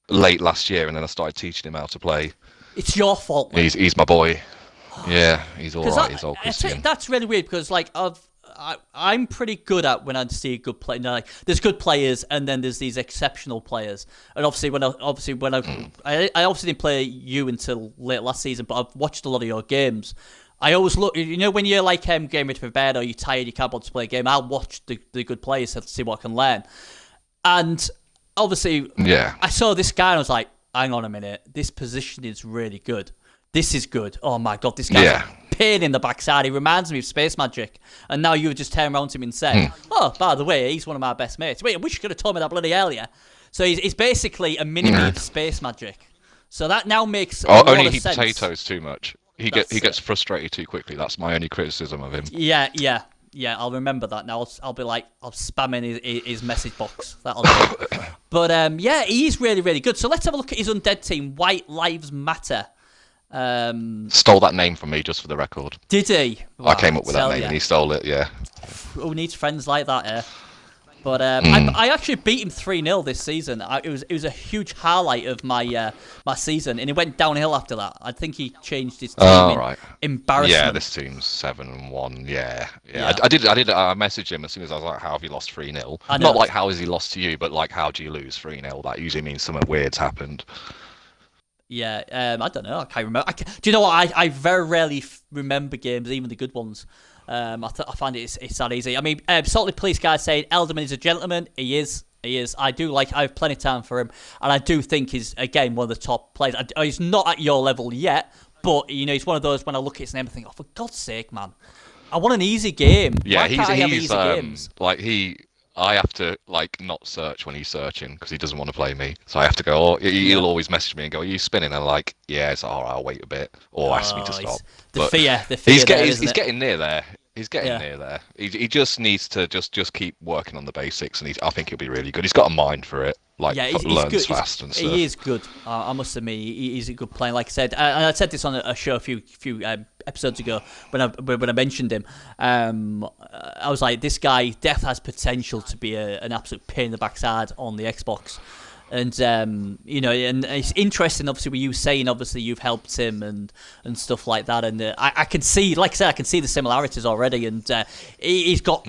B: late last year, and then I started teaching him how to play.
A: It's your fault. Man.
B: He's my boy. Yeah, he's all right. He's old Christian.
A: That's really weird because I'm pretty good at when I see a good player. There's good players and then there's these exceptional players. And obviously when I obviously didn't play you until late last season, but I've watched a lot of your games. I always look, when you're getting ready for bed or you're tired, you can't bother to play a game. I'll watch the good players to see what I can learn. And obviously, I saw this guy and I was like, hang on a minute, this position is really good. This is good. Oh my god, this guy's a pain in the backside. He reminds me of Space Magic. And now you just turn around to him and say, oh, by the way, he's one of my best mates. Wait, I wish you could have told me that bloody earlier. So he's basically a mini-me of Space Magic. So that now makes a lot
B: only
A: of
B: he
A: sense.
B: Potatoes too much. He gets frustrated too quickly. That's my only criticism of him.
A: Yeah. I'll remember that now. I'll be I'll spam in his message box. That'll do. But he's really, really good. So let's have a look at his undead team, White Lives Matter.
B: Stole that name from me just for the record.
A: Did he?
B: Well, I came up with that name and he stole it, yeah.
A: Who needs friends like that, eh? But I actually beat him 3-0 this season. It was a huge highlight of my my season, and it went downhill after that. I think he changed his team. Oh, right. Embarrassment.
B: Yeah, this team's 7-1. Yeah. I messaged him as soon as I was like, "How have you lost 3-0?" Not like how has he lost to you, but like how do you lose 3-0? That usually means something weird's happened.
A: Yeah, I don't know. I can't remember. Do you know what? I very rarely remember games, even the good ones. I find it's that easy. I mean, Salty Police guy saying Elderman is a gentleman. He is. I have plenty of time for him, and I do think he's again one of the top players. He's not at your level yet, but he's one of those. When I look at his name, I think, oh, for God's sake, man, I want an easy game.
B: Yeah,
A: he's easy games?
B: I have to not search when he's searching because he doesn't want to play me. So I have to go. He'll always message me and go, "Are you spinning?" And I'm like, "Yeah, it's alright. I'll wait a bit," or ask me to stop.
A: The fear.
B: He's getting near there. He's getting near there. He just needs to just keep working on the basics, and I think he'll be really good. He's got a mind for it. Like, he's
A: learns
B: good. Fast and stuff.
A: He is good. I must admit, he's a good player. Like I said, and I said this on a show a few episodes ago when I mentioned him. I was like, this guy definitely has potential to be an absolute pain in the backside on the Xbox. And and it's interesting. Obviously, with you saying, obviously, you've helped him and stuff like that. And I can see, like I said, I can see the similarities already. And he's got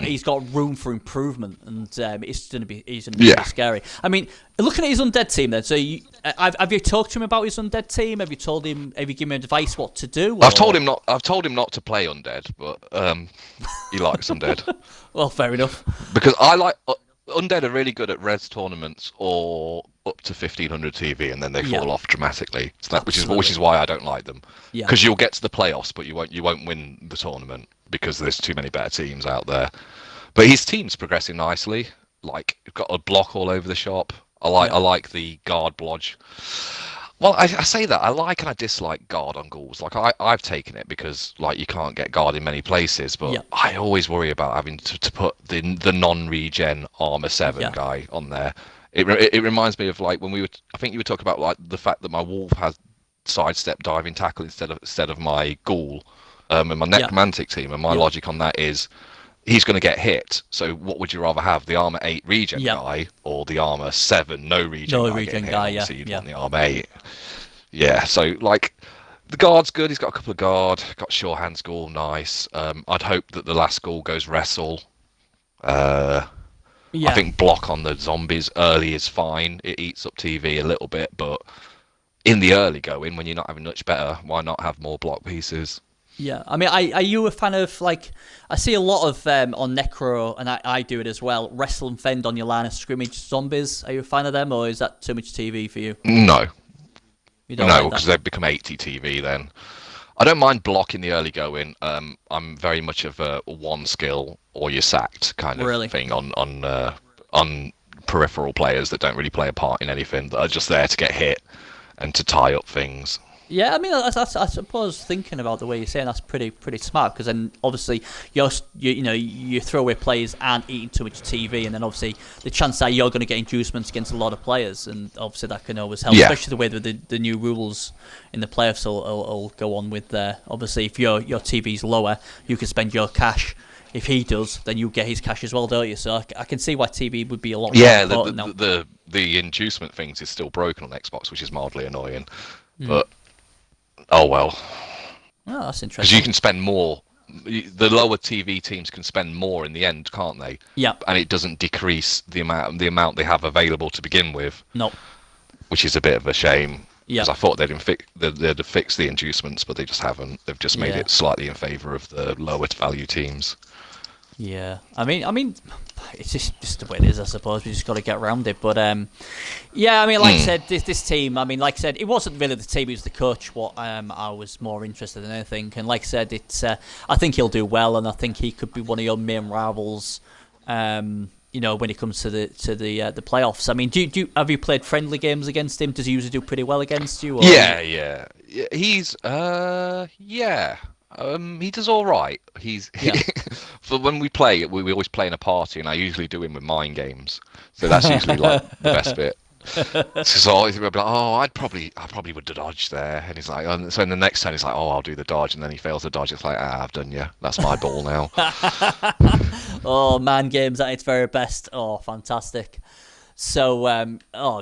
A: room for improvement. And he's going to be really scary. I mean, looking at his undead team, then. So, have you talked to him about his undead team? Have you told him? Have you given him advice what to do?
B: I've told him not to play undead, but he likes undead.
A: Well, fair enough.
B: Because I like. Undead are really good at res tournaments or up to 1500 TV, and then they fall off dramatically. So which is why I don't like them. Because you'll get to the playoffs, but you won't win the tournament because there's too many better teams out there. But his team's progressing nicely. Like, you've got a block all over the shop. I like the guard blodge. Well, I say that I like and I dislike guard on ghouls. Like, I've taken it because, like, you can't get guard in many places, but I always worry about having to put the non-regen armor 7 guy on there. It reminds me of, like, when I think you were talking about, like, the fact that my wolf has sidestep diving tackle instead of my ghoul, and my necromantic team, and my logic on that is he's going to get hit. So what would you rather have, the armor 8 regen guy or the armor 7 no regen guy? So you'd want the armor 8. Yeah, so, like, the guard's good. He's got a couple of guard, got sure hand school, nice. I'd hope that the last school goes wrestle. I think block on the zombies early is fine. It eats up TV a little bit, but in the early going, when you're not having much better, why not have more block pieces?
A: Yeah, I mean, are you a fan of, like, I see a lot of on Necro, and I do it as well, wrestle and fend on your line of scrimmage zombies. Are you a fan of them, or is that too much TV for you?
B: No. No, because they've become 80 TV then. I don't mind block in the early going. I'm very much of a one skill or you're sacked kind of thing on peripheral players that don't really play a part in anything, that are just there to get hit and to tie up things.
A: Yeah, I mean, I suppose thinking about the way you're saying, that's pretty smart, because then obviously you throw away players and eating too much TV, and then obviously the chance that you're going to get inducements against a lot of players, and obviously that can always help, especially the way that the new rules in the playoffs will go on with. Obviously, if your TV's lower, you can spend your cash. If he does, then you get his cash as well, don't you? So I can see why TV would be a lot more important now.
B: The inducement things is still broken on Xbox, which is mildly annoying, but. Oh well.
A: Oh, that's interesting.
B: Because you can spend more. The lower TV teams can spend more in the end, can't they?
A: Yeah.
B: And it doesn't decrease the amount they have available to begin with.
A: No.
B: Which is a bit of a shame.
A: Yeah.
B: Because I thought they'd fix the inducements, but they just haven't. They've just made it slightly in favour of the lower value teams.
A: Yeah, I mean, it's just the way it is, I suppose. We just got to get around it. But yeah, I mean, like I said, this team. I mean, like I said, it wasn't really the team; it was the coach. What I was more interested in anything. And like I said, it's. I think he'll do well, and I think he could be one of your main rivals. When it comes to the playoffs. I mean, have you played friendly games against him? Does he usually do pretty well against you? Or?
B: Yeah. He's he does all right. For when we play, we always play in a party, and I usually do him with mind games. So that's usually like the best bit. So he'll be like, "Oh, I probably would dodge there," and he's like, so in the next turn he's like, "Oh, I'll do the dodge," and then he fails the dodge. It's like, I've done you. That's my ball now.
A: Oh, man games at its very best. Oh, fantastic. So,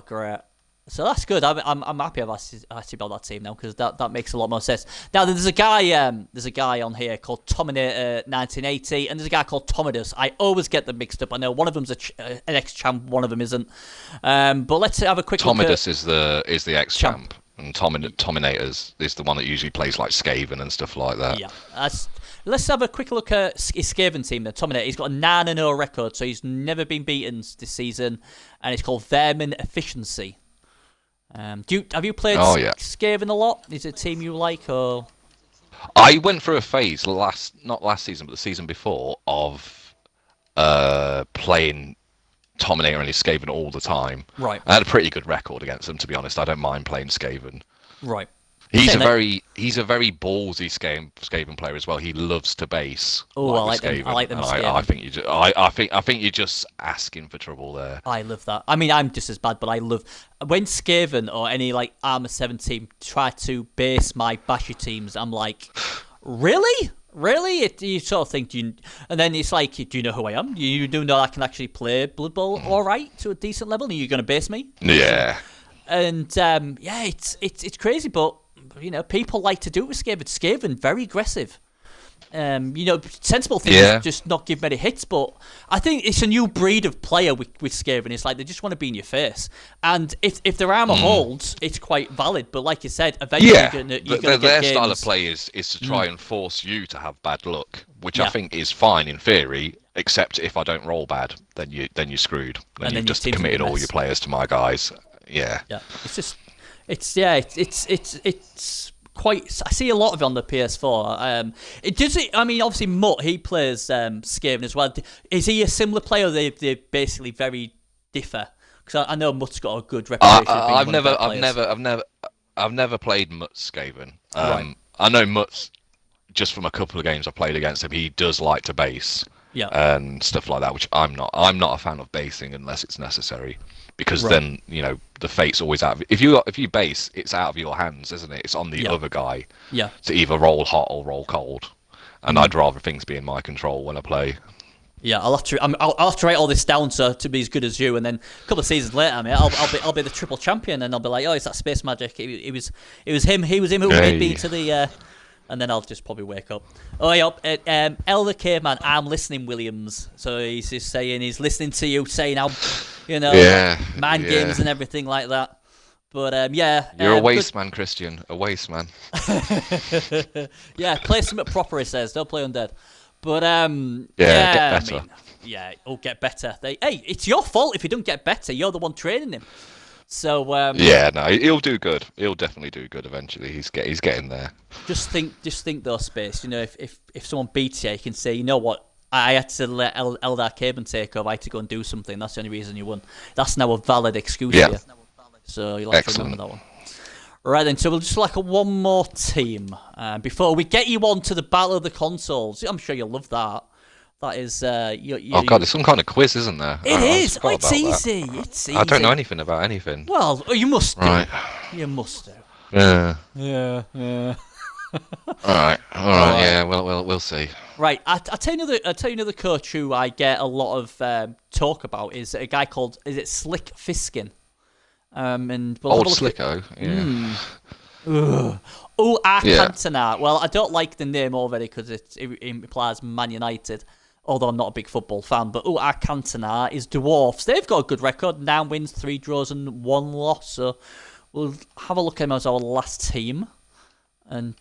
A: great. So that's good. I'm happy I've asked you about that team now, because that makes a lot more sense. Now there's a guy on here called Tominator 1980, and there's a guy called Tomidus. I always get them mixed up. I know one of them's an ex-champ, one of them isn't. But let's have a quick.
B: Tomidus is the ex-champ, and Tominator is the one that usually plays like Skaven and stuff like that.
A: Yeah, let's have a quick look at his Skaven team. The Tominator, he's got a 9-0 record, so he's never been beaten this season, and it's called Vermin Efficiency. Have you played Skaven a lot? Is it a team you like, or?
B: I went through a phase not last season, but the season before, of playing Tominator and his Skaven all the time.
A: Right.
B: I had a pretty good record against them, to be honest. I don't mind playing Skaven.
A: Right.
B: He's a very ballsy Skaven player as well. He loves to base.
A: Oh, I like them. I like them.
B: I think you're just asking for trouble there.
A: I love that. I mean, I'm just as bad, but I love when Skaven or any like Armour 7 team try to base my Basher teams. I'm like, really? You sort of think, and then it's like, do you know who I am? You do know I can actually play Blood Bowl all right to a decent level, and you're going to base me?
B: Yeah.
A: And it's crazy, but people like to do it with Skaven. Skaven very aggressive. Sensible thing is just not give many hits, but I think it's a new breed of player with Skaven. It's like they just want to be in your face, and if their armor holds, it's quite valid. But like you said, eventually you're gonna get
B: their
A: games.
B: Style of play is to try and force you to have bad luck, which I think is fine in theory. Except if I don't roll bad, then you're screwed. Then you've just committed all your players to my guys. Yeah.
A: Yeah. It's quite. I see a lot of it on the PS4. I mean, obviously Mutt, he plays Skaven as well. Is he a similar player? Or they basically very differ. Because I know Mutt's got a good reputation.
B: I've never played Mutt's Skaven.
A: Right.
B: I know Mutt's just from a couple of games I played against him. He does like to base.
A: Yeah.
B: And stuff like that, which I'm not. I'm not a fan of basing unless it's necessary, because then the fate's always out. If you base, it's out of your hands, isn't it? It's on the other guy.
A: Yeah.
B: To either roll hot or roll cold, and I'd rather things be in my control when I play.
A: Yeah, I'll have to write all this down to be as good as you, and then a couple of seasons later, mate, I'll be the triple champion, and I'll be like, oh, it's that space magic. It was him who led me to the. And then I'll just probably wake up. Oh, yeah, Elder Caveman, I'm listening, Williams. So he's just saying he's listening to you, saying how, mind games and everything like that. But
B: you're a waste man, Christian. A waste man.
A: Yeah, play something proper. He says, don't play undead. But
B: get better.
A: Get better. Hey, it's your fault if you don't get better. You're the one training him. So
B: he'll do good. He'll definitely do good eventually. He's getting there.
A: Just think though, Space. If someone beats you, you can say, you know what, I had to let Eldar Caban take over. I had to go and do something. That's the only reason you won. That's now a valid excuse here. So you'll have to remember that one. Right then, so we'll just like one more team before we get you on to the Battle of the Consoles. I'm sure you'll love that. That is,
B: oh god, it's some kind of quiz, isn't there?
A: It is. It's easy. It's easy.
B: I don't know anything about anything.
A: Well, you must do.
B: Right.
A: You must do.
B: Yeah.
A: Yeah.
B: All right. Yeah. Well, we'll see.
A: Right. I tell you another coach who I get a lot of talk about is a guy called Slick Fiskin. And we'll
B: Old Slicko. Yeah.
A: Cantona. Well, I don't like the name already because it implies Man United. Although I'm not a big football fan, but Cantona is Dwarfs. They've got a good record: 9 wins, 3 draws, and 1 loss. So we'll have a look at them as our last team, and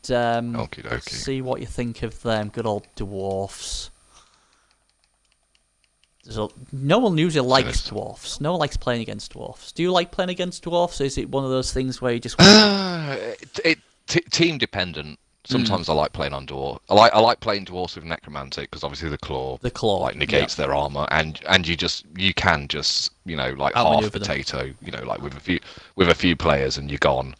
A: see what you think of them. Good old Dwarfs. No one usually likes Dwarfs. No one likes playing against Dwarfs. Do you like playing against Dwarfs? Or is it one of those things where you just
B: team dependent? Sometimes I like playing on Dwarf. I like playing Dwarfs with Necromantic because obviously the claw like negates their armor, and you can just like half potato like with a few players and you're gone.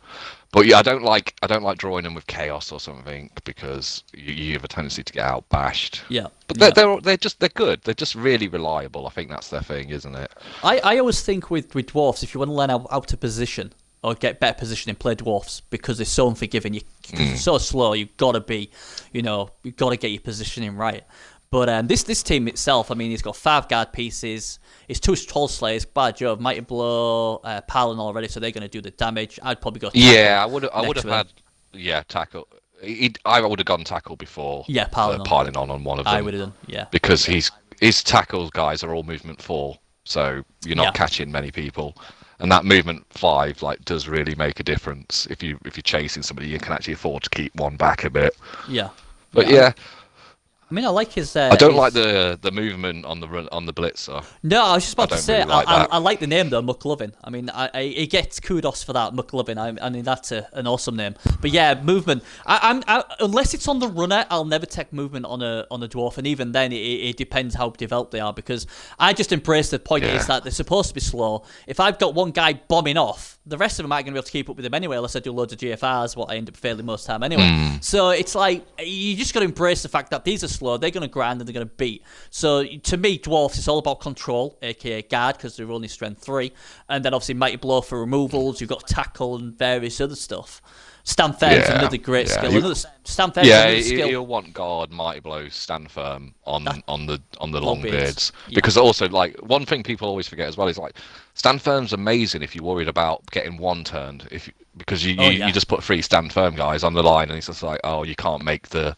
B: But yeah, I don't like drawing them with chaos or something because you have a tendency to get out bashed.
A: Yeah,
B: but they're good. They're just really reliable. I think that's their thing, isn't it?
A: I always think with dwarfs, if you want to learn how to position or get better positioning, play dwarfs because they're so unforgiving. You're so slow. You've got to be, you've got to get your positioning right. But this team itself, I mean, he's got 5 guard pieces. It's 2 Troll Slayers. By Jove, Mighty Blow, Palin already, so they're going to do the damage. I'd probably go.
B: Yeah, I would have had. Yeah, tackle. I would have gone tackle before.
A: Yeah,
B: piling on one of them.
A: I would have done. Yeah,
B: because his tackle guys are all movement 4, so you're not catching many people. And that movement 5 does really make a difference. If you're chasing somebody, you can actually afford to keep one back a bit.
A: Yeah.
B: But yeah.
A: I mean, I like his.
B: I don't like the movement on the run on the blitzer.
A: No, I was just about to say,
B: really
A: I like the name though, McLovin. I mean, he gets kudos for that, McLovin. I mean, that's an awesome name. But yeah, movement. Unless it's on the runner, I'll never take movement on a dwarf, and even then, it depends how developed they are. Because I just embrace the point is that they're supposed to be slow. If I've got one guy bombing off, the rest of them aren't going to be able to keep up with him anyway, unless I do loads of GFRs, what I end up failing most of the time anyway. So it's like you just got to embrace the fact that these are slow. They're going to grind and they're going to beat. So to me, dwarfs, it's all about control, aka guard, because they're only strength 3, and then obviously mighty blow for removals. You've got tackle and various other stuff. Stand firm is another great skill. Stand firm is another skill.
B: You'll want guard, mighty blow, stand firm on the long beards. Because also, like, one thing people always forget as well is, like, stand firm's amazing if you're worried about getting one turned. Because you just put 3 stand firm guys on the line and it's just like, oh, you can't make the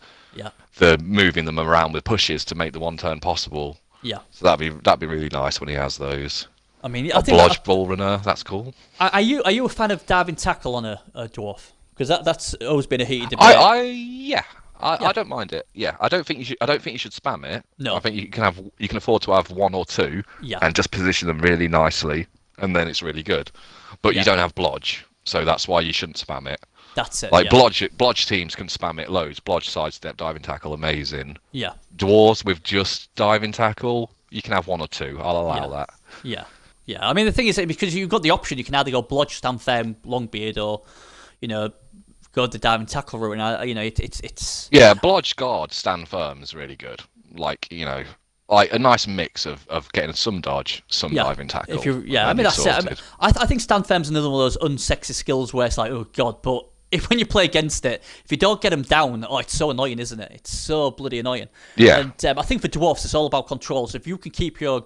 B: moving them around with pushes to make the one turn possible.
A: Yeah.
B: So that'd be really nice when he has those.
A: I mean,
B: I think Bloodbowl runner, that's cool.
A: Are you a fan of diving tackle on a dwarf? Because that's always been a heated debate.
B: I don't mind it. Yeah, I don't think you should spam it.
A: No.
B: I think you can afford to have 1 or 2 and just position them really nicely, and then it's really good. But you don't have blodge, so that's why you shouldn't spam it.
A: That's it.
B: Like blodge teams can spam it loads. Blodge, sidestep, diving tackle, amazing.
A: Yeah.
B: Dwarves with just diving tackle, you can have 1 or 2. I'll allow that.
A: Yeah. Yeah. I mean, the thing is, because you've got the option, you can either go blodge, stand firm, long beard, or go the diving tackle route. And it's
B: blodge guard, stand firm is really good. Like like a nice mix of getting some dodge, some diving tackle.
A: I mean that's it. I think stand firm's another one of those unsexy skills where it's like, oh god, but when you play against it, if you don't get them down, it's so annoying, isn't it? It's so bloody annoying.
B: Yeah.
A: And I think for dwarfs, it's all about control. So if you can keep your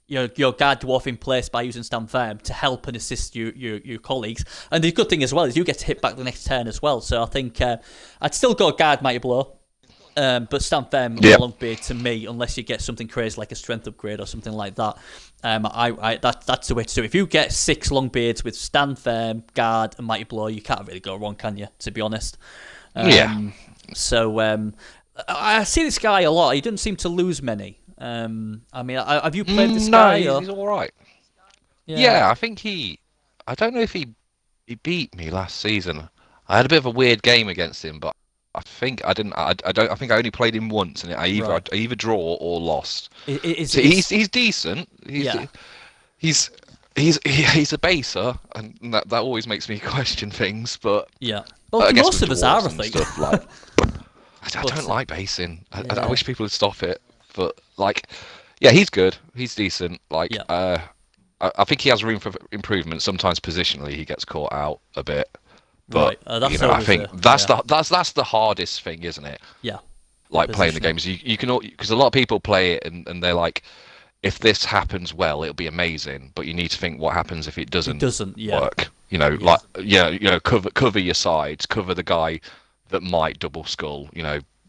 A: guard dwarf in place by using stand firm to help and assist your colleagues, and the good thing as well is you get to hit back the next turn as well. So I think I'd still go guard mighty blow. But stand firm on long beard to me, unless you get something crazy like a strength upgrade or something like that. That's the way to do it. If you get 6 long beards with stand firm, guard, and mighty blow, you can't really go wrong, can you? To be honest. So I see this guy a lot. He doesn't seem to lose many. I mean, have you played this guy?
B: No, he's all right. Yeah, I think I don't know if he beat me last season. I had a bit of a weird game against him, but I think I didn't. I think I only played him once, and I either draw or lost. He's decent. He's a baser, and that always makes me question things. But
A: well, most of us are, I think.
B: Stuff, like, I don't like basing. I wish people would stop it. But he's good. He's decent. I think he has room for improvement. Sometimes positionally, he gets caught out a bit. But I think that's the hardest thing, isn't it? Yeah. Like playing the games, you can, because a lot of people play it and they're like, if this happens well, it'll be amazing. But you need to think what happens if it doesn't work. Cover your sides, cover the guy that might double skull.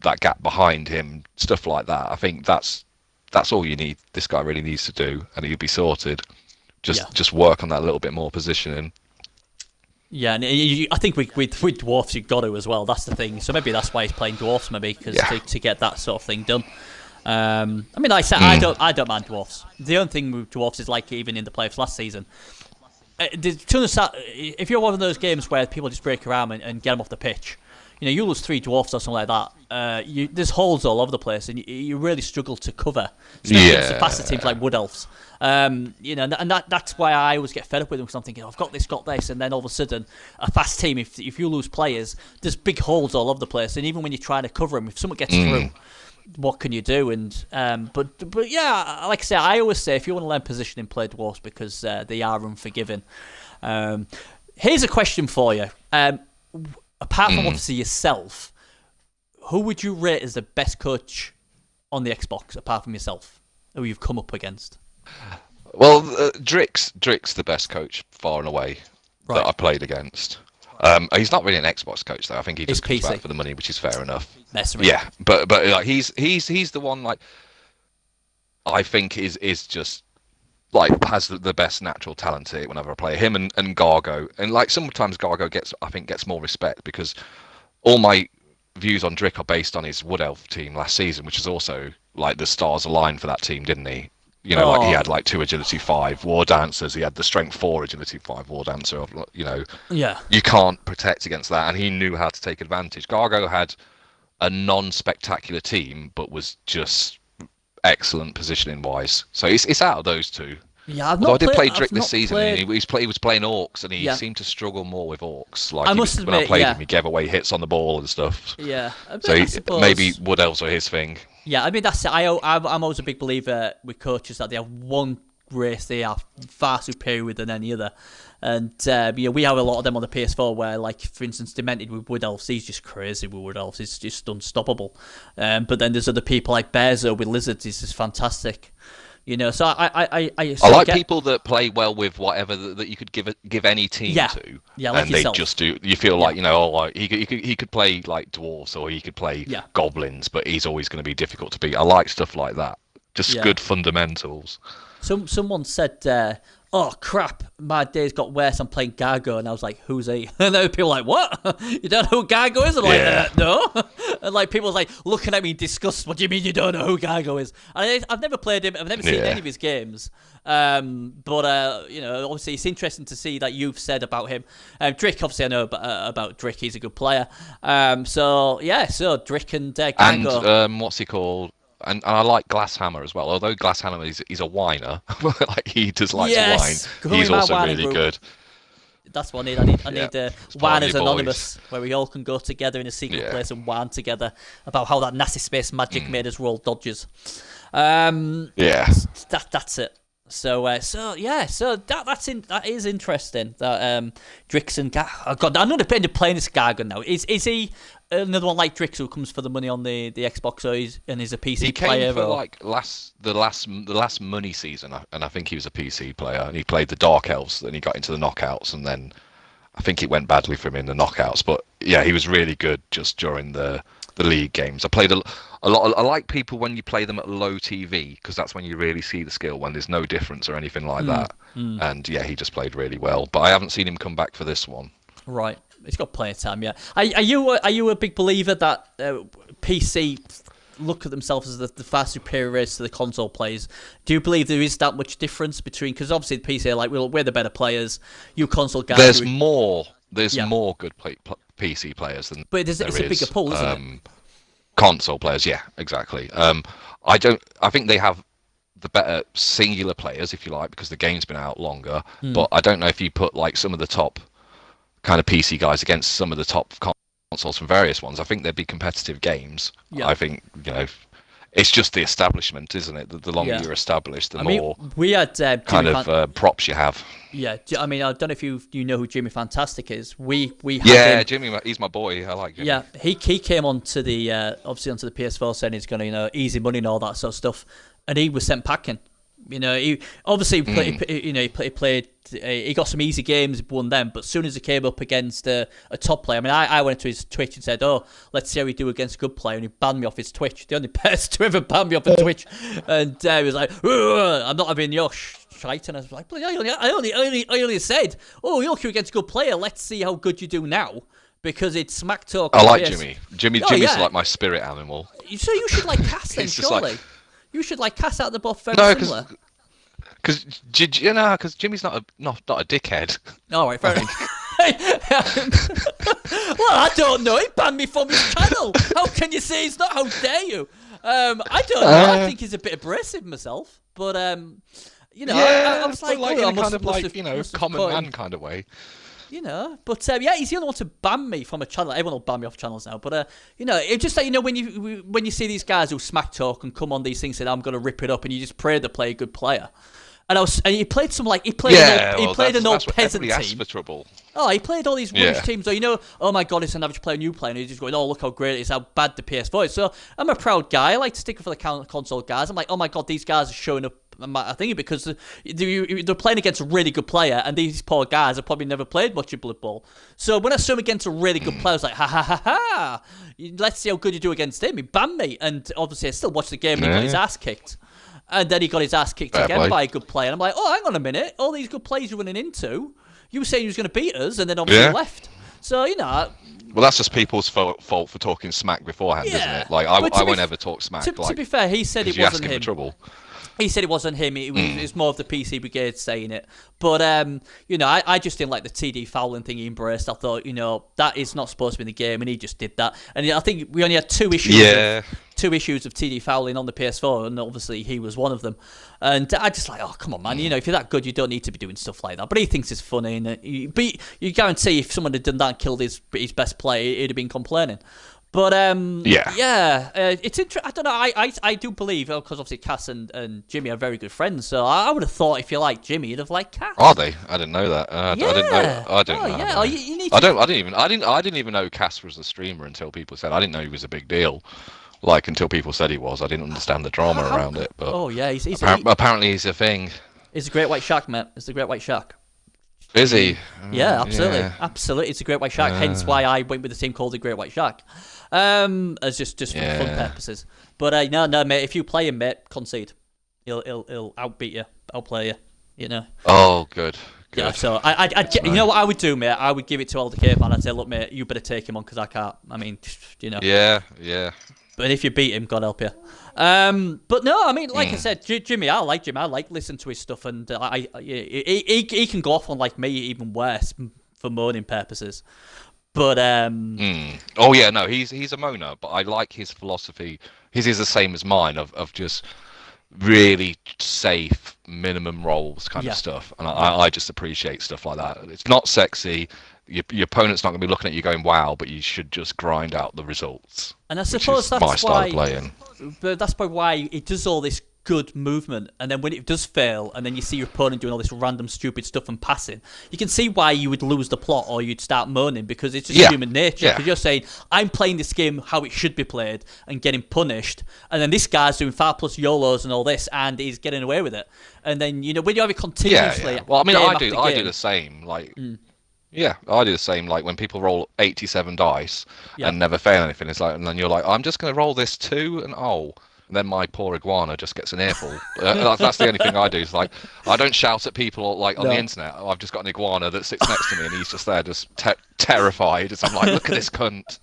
B: That gap behind him, stuff like that. I think that's all you need. This guy really needs to do, and he'll be sorted. Just work on that little bit more positioning.
A: Yeah, and I think with dwarfs you've got to as well. That's the thing. So maybe that's why he's playing dwarfs, maybe because to get that sort of thing done. I mean, like I said, I don't mind dwarfs. The only thing with dwarfs is like even in the playoffs last season. If you're one of those games where people just break your arm and get them off the pitch, you lose 3 dwarfs or something like that. There's holes all over the place, and you really struggle to cover. Especially faster teams like Wood Elves. And that's why I always get fed up with them, because I'm thinking, I've got this, and then all of a sudden, a fast team, if you lose players, there's big holes all over the place, and even when you're trying to cover them, if someone gets through, what can you do? And but yeah, like I say, I always say if you want to learn positioning, play dwarfs, because they are unforgiving. Here's a question for you. Apart from obviously yourself, who would you rate as the best coach on the Xbox, apart from yourself, who you've come up against?
B: Well, Drick's the best coach far and away that I played against. He's not really an Xbox coach though. I think he just comes back for the money, which is fair enough. Yeah, but like he's the one, like, I think is just like has the best natural talent to it whenever I play him and Gargo. And like sometimes Gargo gets more respect because all my views on Drick are based on his Wood Elf team last season, which is also like the stars aligned for that team, didn't he? You know, like he had like 2 agility 5 war dancers. He had the strength 4 agility 5 war dancer. You know, you can't protect against that, and he knew how to take advantage. Gargo had a non-spectacular team, but was just excellent positioning wise. So it's out of those two.
A: Yeah,
B: I did play Drick this season. And he was playing Orcs, and he seemed to struggle more with Orcs. Like when I played him, he gave away hits on the ball and stuff.
A: Yeah,
B: so maybe Wood Elves are his thing.
A: Yeah, I mean that's it. I'm always a big believer with coaches that they have one race they are far superior than any other. And we have a lot of them on the PS4 where, like, for instance, Demented with Wood Elves, he's just crazy with Wood Elves. He's just unstoppable. But then there's other people like Bearzo with Lizards. He's just fantastic. You know, so I
B: like people that play well with whatever that you could give any team to.
A: Yeah, like
B: and
A: yourself.
B: They just do. You feel like, you know, like he could play like dwarves or he could play goblins, but he's always going to be difficult to beat. I like stuff like that. Just good fundamentals.
A: Someone said, "Oh crap, my days got worse. I'm playing Gargo," and I was like, "Who's he?" And then people were like, "What? You don't know who Gargo is?" I'm like, "No." And like people were like looking at me in disgust. What do you mean you don't know who Gargo is? And I've never played him. I've never seen any of his games. But you know, obviously it's interesting to see that you've said about him. Drick, obviously I know about Drick. He's a good player. So Drick and Gargo.
B: And what's he called? And I like Glasshammer as well. Although Glasshammer is a whiner, like he does like to whine. He's also really good.
A: That's what I need. I need Whiners Anonymous, where we all can go together in a secret place and whine together about how that nasty space magic made us roll dodges. That's it. So that is interesting. That Drix and oh God, I'm not end up playing this Gargan now. Is he another one like Drix who comes for the money on the Xbox, or he's a PC player?
B: He came for like the last money season, and I think he was a PC player, and he played the Dark Elves. Then he got into the knockouts, and then I think it went badly for him in the knockouts. But yeah, he was really good just during the league games. I played a lot. I like people when you play them at low TV, because that's when you really see the skill, when there's no difference or anything like that. And yeah, he just played really well. But I haven't seen him come back for this one.
A: Right, he's got plenty of time. Yeah, are you a big believer that PC look at themselves as the far superior race to the console players? Do you believe there is that much difference between? Because obviously the PC are like, we're the better players. You console guys.
B: There's more good PC players than.
A: But it's a bigger pool, isn't it?
B: Console players, yeah, exactly. I think they have the better singular players, if you like, because the game's been out longer. But I don't know if you put like some of the top kind of PC guys against some of the top consoles from various ones. I think there'd be competitive games. Yeah. I think, you know, it's just the establishment, isn't it? The longer you're established, the more
A: we had
B: kind of props you have.
A: Yeah, I mean, I don't know if you know who Jimmy Fantastic is. We had him.
B: Jimmy, he's my boy. I like Jimmy.
A: Yeah, he came onto the obviously onto the PS4 saying he's going to easy money and all that sort of stuff, and he was sent packing. You know, he obviously he got some easy games, won them, but as soon as he came up against a top player, I mean, I went to his Twitch and said, "Oh, let's see how we do against a good player," and he banned me off his Twitch. The only person to ever ban me off of Twitch, and he was like, "I'm not having your shite," and I was like, I only said, "Oh, you're against a good player. Let's see how good you do now." Because it's smack talk.
B: I like Jimmy. Jimmy's like my spirit animal.
A: So you should like cast him, surely. You should like cast out the both very similar. Because
B: Jimmy's not a dickhead.
A: All right, fair enough. Well, I don't know. He banned me from his channel. How can you say he's not? How dare you? I don't know. I think he's a bit abrasive myself, but you know, I was like,
B: in a kind of like, you know, common man kind of way.
A: You know, but he's the only one to ban me from a channel. Everyone will ban me off channels now, but you know, it's just that, you know, when you see these guys who smack talk and come on these things saying I'm going to rip it up, and you just pray to play a good player, and he played some like he played an old peasant team.
B: For trouble.
A: Oh, he played all these rubbish teams. So, you know, oh my God, it's an average player, new player, and he's just going, oh, look how great it is, how bad the PS4 is. So I'm a proud guy. I like to stick up for the console guys. I'm like, oh my God, these guys are showing up. I think because they're playing against a really good player, and these poor guys have probably never played much of Bloodbowl. So when I saw him against a really good player, I was like, ha ha ha ha! Let's see how good you do against him. He banned me, and obviously I still watched the game, and he got his ass kicked. And then he got his ass kicked again by a good player. And I'm like, oh, hang on a minute, all these good players you're running into, you were saying you was going to beat us, and then obviously left. So, you know,
B: Well, that's just people's fault for talking smack beforehand, isn't it? Like, I won't ever talk smack.
A: To be fair, he said it wasn't him.
B: For trouble.
A: He said it wasn't him. It was more of the PC Brigade saying it. But, I just didn't like the TD fouling thing he embraced. I thought, that is not supposed to be in the game, and he just did that. And I think we only had two issues of TD fouling on the PS4, and obviously he was one of them. And I just like, oh, come on, man. If you're that good, you don't need to be doing stuff like that. But he thinks it's funny. And you guarantee if someone had done that and killed his best player, he'd have been complaining. But it's interesting. I don't know. I do believe, because obviously Cass and Jimmy are very good friends. So I would have thought if you like Jimmy, you'd have liked Cass.
B: Are they? I didn't know that. I didn't know. I don't know.
A: Yeah.
B: Oh,
A: you need to...
B: I didn't even know Cass was a streamer until people said. I didn't know he was a big deal. Like until people said he was. I didn't understand the drama around it. But
A: apparently
B: he's a thing.
A: He's a great white shark, mate. It's the great white shark.
B: Is he?
A: Yeah, absolutely. Yeah. Absolutely. It's a great white shark. Hence why I went with the team called the Great White Shark. As just for fun purposes. But no, mate. If you play him, mate, concede. He'll outbeat you, outplay you.
B: Oh, good.
A: Yeah. So you know what I would do, mate? I would give it to Elder Caveman. I'd say, look, mate, you better take him on because I can't. I mean,
B: Yeah.
A: But if you beat him, God help you. But no, I mean, like I said, Jimmy, I like Jimmy. I like listening to his stuff, and he can go off on like me even worse for moaning purposes. But
B: oh yeah, no, he's a moaner, but I like his philosophy. His is the same as mine of just really safe minimum roles kind of stuff, and I just appreciate stuff like that. It's not sexy. Your opponent's not going to be looking at you going wow, but you should just grind out the results.
A: And I suppose that's
B: my style of playing.
A: But that's probably why it does all this good movement, and then when it does fail, and then you see your opponent doing all this random stupid stuff and passing, you can see why you would lose the plot or you'd start moaning, because it's just human nature. Because you're saying, I'm playing this game how it should be played and getting punished, and then this guy's doing 5+ YOLOs and all this, and he's getting away with it. And then when you have it continuously,
B: well, I mean, I do the same. Like, yeah, I do the same. Like when people roll 87 dice and never fail anything, it's like, and then you're like, I'm just going to roll this 2 and and then my poor iguana just gets an earful. That's the only thing I do. Is like, I don't shout at people like on the internet. I've just got an iguana that sits next to me and he's just there, just terrified. As I'm like, look at this cunt.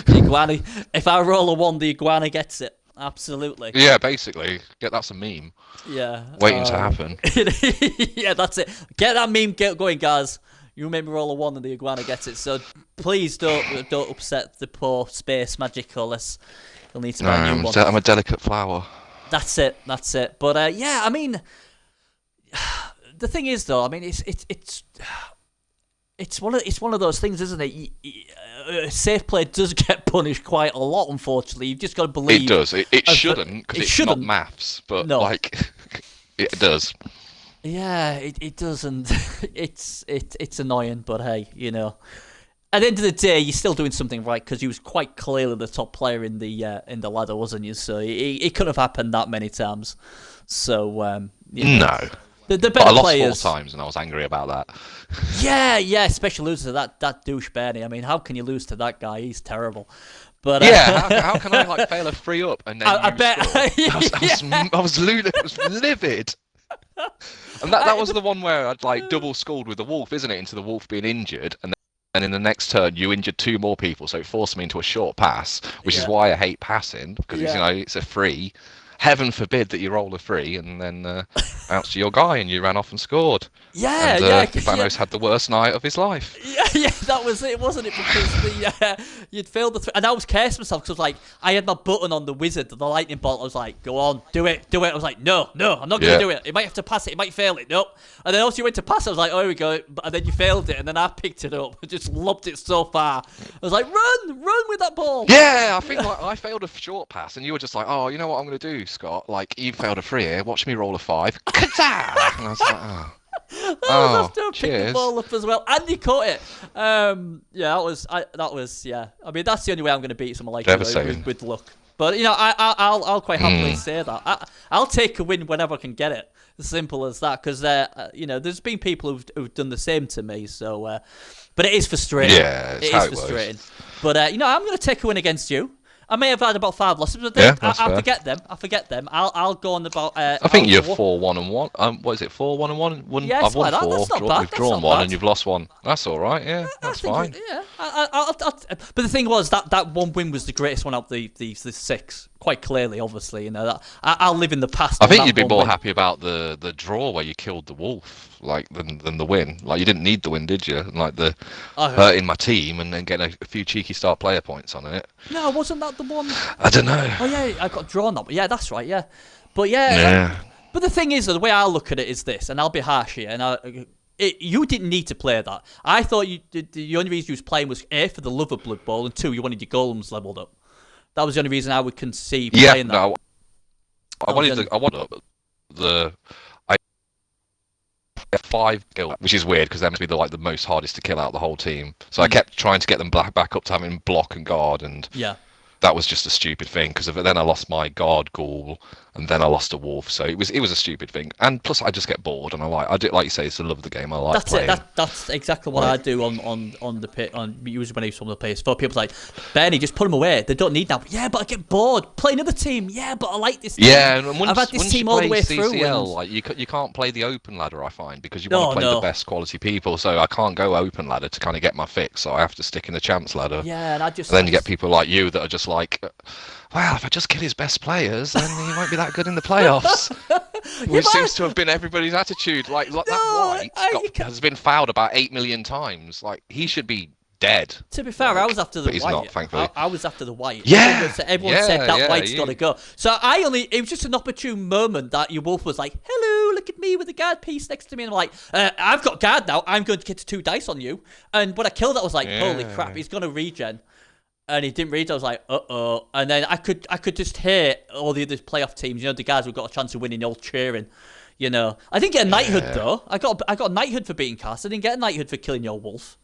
A: The iguana. If I roll a 1, the iguana gets it. Absolutely.
B: Yeah, basically. That's a meme.
A: Yeah.
B: Waiting to happen.
A: Yeah, that's it. Get that meme going, guys. You make me roll a 1 and the iguana gets it. So please don't upset the poor space magic, or you'll need to buy a new one.
B: I'm a delicate flower.
A: That's it. But I mean, the thing is though, I mean, it's one of those things, isn't it? Safe play does get punished quite a lot, unfortunately. You've just got to believe
B: it does. It shouldn't, because it's not maths, but like it does.
A: Yeah, it does, and it's annoying. But hey, at the end of the day, you're still doing something right, because he was quite clearly the top player in the ladder, wasn't you? So it could have happened that many times. So
B: no.
A: The better
B: but I lost
A: players,
B: 4 times, and I was angry about that.
A: Yeah, especially losing to that douche Bernie. I mean, how can you lose to that guy? He's terrible. But
B: how can I like fail a 3-up and then I bet I was livid. And that was the one where I'd like double scored with the wolf, isn't it? Into the wolf being injured, and then in the next turn you injured 2 more people, so it forced me into a short pass, which is why I hate passing, because it's a free. Heaven forbid that you roll a 3 and then bounce to your guy and you ran off and scored. Thanos had the worst night of his life.
A: Yeah, that was it, wasn't it? Because you'd failed the 3, and I was cursing myself because like I had my button on the wizard, the lightning bolt. I was like, "Go on, do it." I was like, "No, I'm not going to do it. It might have to pass it. It might fail it. Nope." And then also you went to pass it. I was like, "Oh, here we go." And then you failed it, and then I picked it up and just lobbed it so far. I was like, "Run with that ball!"
B: Yeah, I think like I failed a short pass, and you were just like, "Oh, you know what I'm going to do, Scott? Like you failed a 3 here. Watch me roll a 5." Kazaa! And I was like, "Oh."
A: I was to pick the ball up as well, and he caught it. I mean, that's the only way I'm going to beat someone like him with luck. But I'll quite happily say that I'll take a win whenever I can get it. As simple as that. Because there's been people who've done the same to me. So, but it is frustrating.
B: Yeah, it's how it
A: frustrating. Works. But I'm going to take a win against you. I may have had about 5 losses, but I forget them. I'll go on about.
B: I think you're 4-1-1. What is it? 4-1-1.
A: Yeah,
B: I've won
A: like
B: 4.
A: That's not bad.
B: You've drawn 1 and you've lost 1. That's all right. Yeah, that's fine.
A: But the thing was that one win was the greatest one out of the 6. Quite clearly, obviously, that I'll live in the past.
B: I think you'd be more happy about the draw where you killed the wolf, than the win. Like, you didn't need the win, did you? And the hurting my team and then getting a few cheeky star player points on it.
A: No, wasn't that the one?
B: I don't know.
A: Oh yeah, I got drawn up. Yeah, that's right. Yeah, but yeah. But the thing is, the way I look at it is this, and I'll be harsh here, and you didn't need to play that. I thought the only reason you was playing was A, for the love of Blood Bowl, and 2, you wanted your golems leveled up. That was the only reason I would conceive playing that.
B: No, I wanted I get 5 kills, which is weird because they're meant to be the most hardest to kill out of the whole team. So I kept trying to get them back up to having block and guard, and that was just a stupid thing because then I lost my guard ghoul and then I lost a wolf. So it was a stupid thing. And plus I just get bored and I do, like you say, it's the love of the game. I like
A: that's
B: playing.
A: That's exactly what I do on the pit on usually when I use some of the PS4. People's like, Bernie, just put them away. They don't need now. Yeah, but I get bored. Play another team. Yeah, but I like this team.
B: Yeah, and
A: I've had this team all the way through.
B: CCL, you can't play the open ladder, I find, because you want to play the best quality people. So I can't go open ladder to kind of get my fix. So I have to stick in the champs ladder.
A: Yeah, and
B: then you get people like you that are just like, well, if I just kill his best players, then he won't be that good in the playoffs. Which seems to have been everybody's attitude. That White has been fouled about 8 million times. Like, he should be dead.
A: To be fair, I was after the
B: but he's
A: White.
B: Not, thankfully.
A: I was after the White.
B: Yeah.
A: Everyone said that White's got to go. So it was just an opportune moment that your wolf was like, hello, look at me with the guard piece next to me. And I'm like, I've got guard now. I'm going to get to 2 dice on you. And when I killed it, I was like, holy crap, he's going to regen. And he didn't read. I was like, uh-oh. And then I could just hear all the other playoff teams, the guys who got a chance of winning, all cheering. I didn't get a knighthood though. I got a knighthood for beating Cass. I didn't get a knighthood for killing your wolf.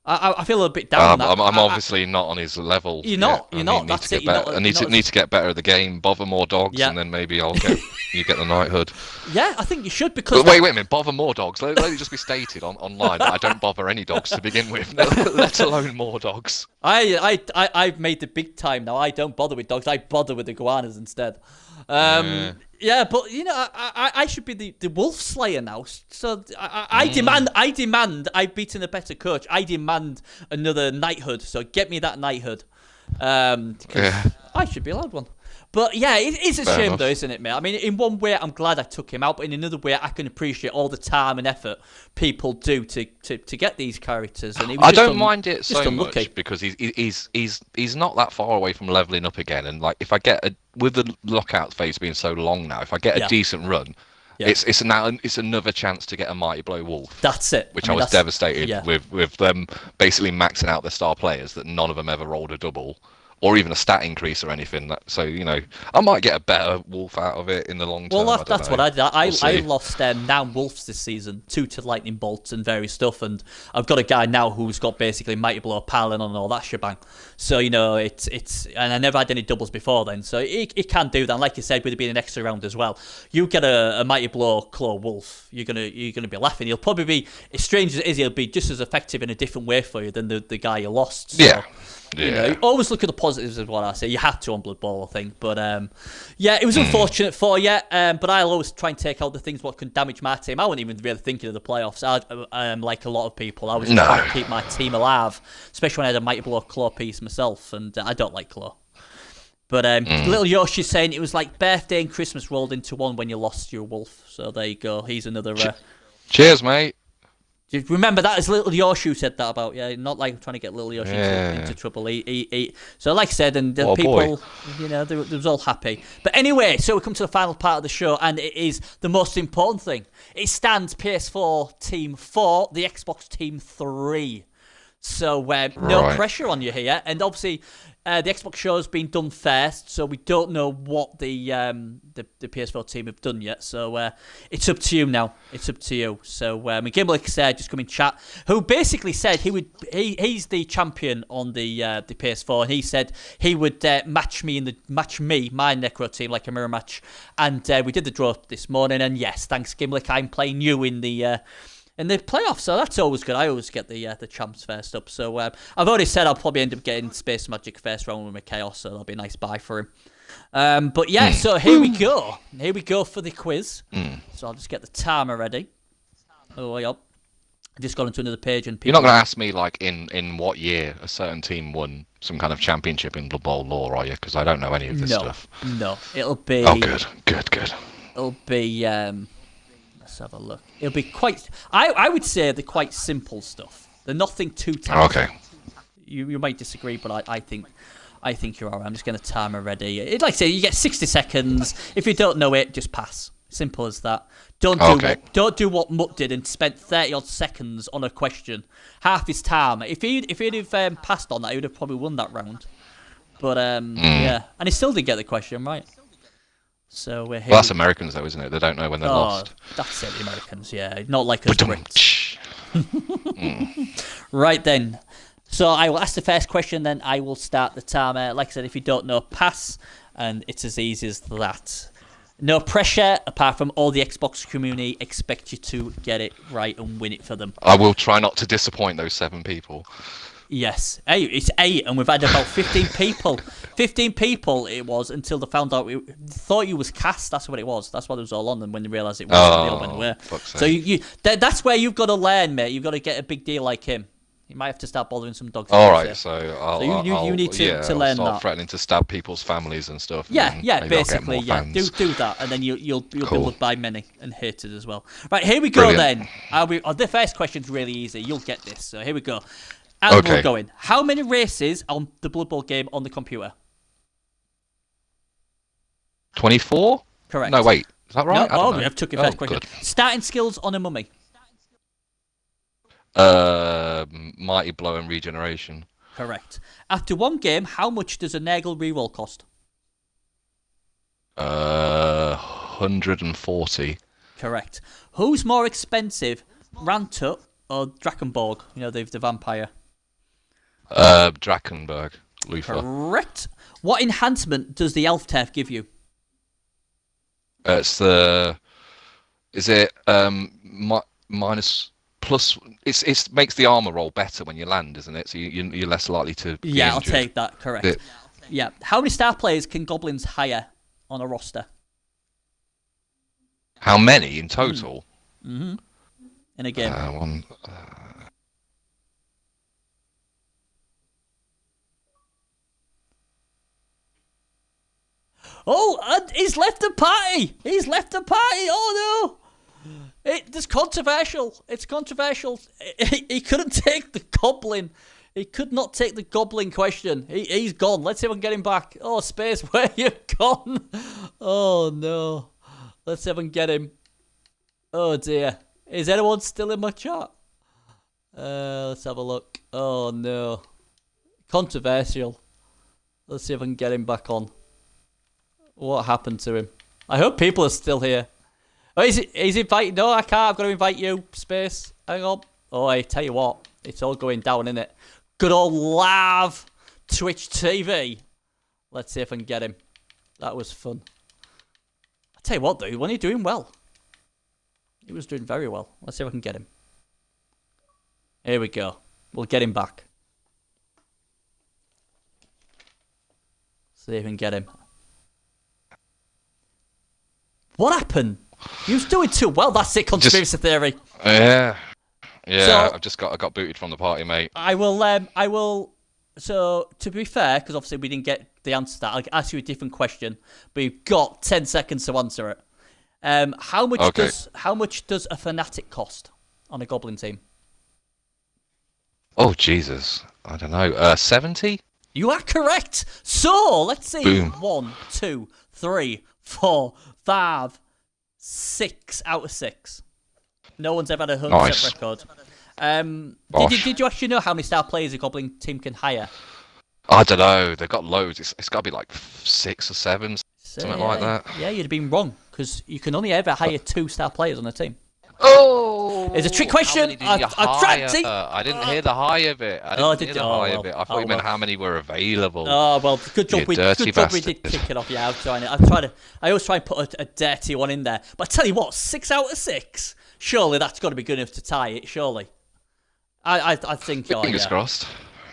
A: I feel a bit down.
B: I'm obviously not on his level.
A: You're not. That's it.
B: I need to get better at the game. Bother more dogs, and then maybe you get the knighthood.
A: Yeah, I think you should because.
B: But wait a minute. Bother more dogs. Let it just be stated online that I don't bother any dogs to begin with, let alone more dogs.
A: I've made the big time now. I don't bother with dogs. I bother with iguanas instead. Yeah, but I should be the wolf slayer now. So I demand. I've beaten a better coach. I demand another knighthood. So get me that knighthood. I should be allowed one. But yeah, it is a shame though, isn't it, mate? I mean, in one way, I'm glad I took him out, but in another way, I can appreciate all the time and effort people do to get these characters. And
B: I don't mind it so much because he's not that far away from leveling up again. And like, if I get with the lockout phase being so long now, if I get a decent run, it's another chance to get a Mighty Blow Wolf.
A: That's it.
B: Which I was devastated with them basically maxing out their star players that none of them ever rolled a double. Or even a stat increase or anything. So, I might get a better wolf out of it in the long term.
A: Well, that's what I did. I lost 9 wolves this season, 2 to lightning bolts and various stuff. And I've got a guy now who's got basically Mighty Blow, Palin and all that shebang. So, it's and I never had any doubles before then. So it can do that. And like you said, with it being an extra round as well, you get a Mighty Blow Claw Wolf, you're gonna be laughing. He'll probably be, as strange as it is, he'll be just as effective in a different way for you than the guy you lost. So,
B: yeah.
A: Always look at the positives is what I say. You have to on Blood Bowl, I think. But it was unfortunate for you. But I'll always try and take out the things what can damage my team. I wasn't even really thinking of the playoffs. Like a lot of people, I was trying to keep my team alive, especially when I had a Mighty Blow Claw piece myself, and I don't like Claw. But little Yoshi's saying it was like birthday and Christmas rolled into one when you lost your wolf. So there you go. He's another.
B: Cheers, mate.
A: Remember that as little Yoshi said that about, not like trying to get little Yoshi into trouble. So like I said, and the people, they was all happy. But anyway, so we come to the final part of the show, and it is the most important thing. It stands PS4 Team 4, the Xbox Team 3. So no pressure on you here, and obviously the Xbox show has been done first, so we don't know what the PS4 team have done yet. So it's up to you now. It's up to you. So Gimlick said, just come in chat, who basically said he's the champion on the PS4, and he said he would match me my Necro team like a mirror match, and we did the draw this morning. And yes, thanks Gimlick, I'm playing you in the in the playoffs, so that's always good. I always get the champs first up. So I've already said I'll probably end up getting Space Magic first round with my Chaos, so that'll be a nice buy for him. But yeah, so here we go. Here we go for the quiz. So I'll just get the timer ready. Oh, yep. I just got into another page and
B: you're not going to ask me like in what year a certain team won some kind of championship in Blood Bowl lore, are you? Because I don't know any of this stuff.
A: No, it'll be.
B: Oh, good.
A: It'll be. Let's have a look. It'll be quite. I would say they're quite simple stuff. They're nothing too tough.
B: Okay.
A: You might disagree, but I think you're alright. I'm just going to timer ready. Like I say, you get 60 seconds. If you don't know it, just pass. Simple as that. Don't do what Mutt did and spent 30 odd seconds on a question. Half his time. If he'd have passed on that, he would have probably won that round. But yeah, and he still did get the question right. So we're here.
B: Well, that's Americans though, isn't it? They don't know when they're lost.
A: That's it, the Americans. Yeah, not like us Brits. Right then. So I will ask the first question, then I will start the timer. Like I said, if you don't know, pass, and it's as easy as that. No pressure, apart from all the Xbox community expect you to get it right and win it for them.
B: I will try not to disappoint those 7 people.
A: Yes. Hey, it's 8, and we've had about 15 people. 15 people it was until they found out. Thought you was cast. That's what it was. That's what it was all on. And when they realised it was, they all went away. So that's where you've got to learn, mate. You've got to get a big deal like him. You might have to start bothering some dogs.
B: All right, so
A: you need to learn
B: I'll start
A: that.
B: threatening to stab people's families and stuff.
A: Yeah, basically, yeah. Do that, and then you'll be loved by many and hated as well. Right, here we go then. The first question's really easy. You'll get this. So here we go. And we're going. How many races on the Blood Bowl game on the computer?
B: 24?
A: Correct.
B: No, wait. Is that right?
A: No, I've took your first question.
B: Good.
A: Starting skills on a mummy.
B: Mighty Blow and Regeneration.
A: Correct. After one game, how much does a Nurgle reroll cost?
B: 140.
A: Correct. Who's more expensive, Rantut or Drakenborg? You know, the vampire.
B: Drakenberg. Luther.
A: Correct. What enhancement does the Elf Turf give you?
B: It's the. Is it minus. Plus, it makes the armor roll better when you land, isn't it? So you're less likely to.
A: Yeah, I'll take that. Correct. Yeah. How many star players can goblins hire on a roster?
B: How many in total?
A: In a game. Oh, and he's left the party. Oh no. It's controversial. It's controversial. He couldn't take the goblin. He could not take the goblin question. He's gone. Let's see if we can get him back. Oh, Space, where you gone? Oh, no. Let's see if we can get him. Oh, dear. Is anyone still in my chat? Let's have a look. Oh, no. Controversial. Let's see if I can get him back on. What happened to him? I hope people are still here. Oh, he's invited. No, I can't. I've got to invite you. Space. Hang on. Oh, I tell you what. It's all going down, isn't it? Good old live Twitch TV. Let's see if I can get him. That was fun. I tell you what, though. Wasn't he doing well? He was doing very well. Let's see if I can get him. Here we go. We'll get him back. See if we can get him. What happened? You was doing too well. That's it. Conspiracy theory.
B: Yeah.
A: So,
B: I got booted from the party, mate.
A: I will. So to be fair, because obviously we didn't get the answer to that, I'll ask you a different question. But you've got 10 seconds to answer it. How much does a fanatic cost on a goblin team?
B: Oh Jesus, I don't know. 70.
A: You are correct. So let's see.
B: Boom.
A: 1, 2, 3, 4, 5, 6 out of 6. No one's ever had a 100% record. Did you actually know how many star players a goblin team can hire?
B: I don't know. They've got loads. It's got to be like 6 or 7, something like that.
A: Yeah, you'd have been wrong because you can only ever hire 2 star players on a team.
B: Oh!
A: It's a trick question. I
B: didn't hear the high bit. I thought you meant how many were available.
A: Oh well, good job we did kick it off. Yeah, I always try and put a dirty one in there. But I tell you what, 6 out of 6. surely that's got to be good enough to tie it. Surely, I think.
B: Fingers crossed.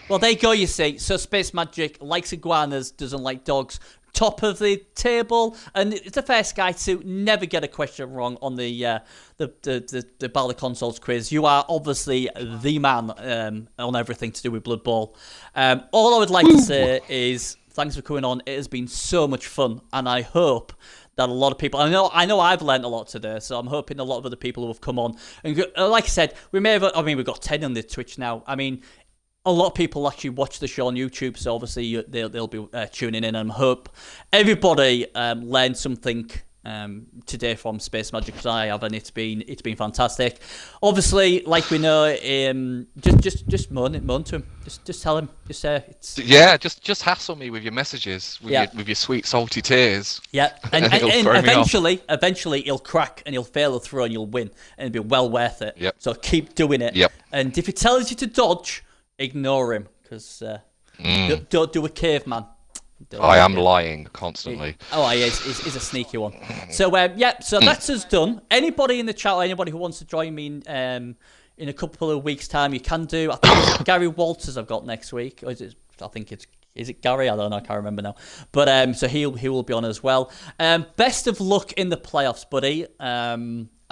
A: Well, there you go. You see, so Space Magic likes iguanas, doesn't like dogs. Top of the table, and it's the first guy to never get a question wrong on the Battle of Consoles quiz. You are obviously the man on everything to do with Blood Bowl. All I would like to say is thanks for coming on. It has been so much fun, and I hope that a lot of people. I know I've learned a lot today, so I'm hoping a lot of other people who have come on. And like I said, we've got 10 on the Twitch now. I mean, a lot of people actually watch the show on YouTube, so obviously they'll be tuning in, and I hope everybody learned something today from Space Magic, because I have, and it's been fantastic. Obviously, like we know, just moan to him, just tell him, just say it's
B: just hassle me with your messages, with your sweet salty tears.
A: Yeah, and eventually he'll crack and he'll fail a throw and you'll win, and it'll be well worth it.
B: Yep.
A: So keep doing it.
B: Yep.
A: And if he tells you to dodge, ignore him, because don't do a caveman.
B: I am lying constantly.
A: He's a sneaky one. So so that's us done. Anybody in the chat, or anybody who wants to join me in a couple of weeks' time, you can do. I think it's Gary Walters I've got next week. Or is it Gary? I don't know. I can't remember now. But so he will be on as well. Best of luck in the playoffs, buddy.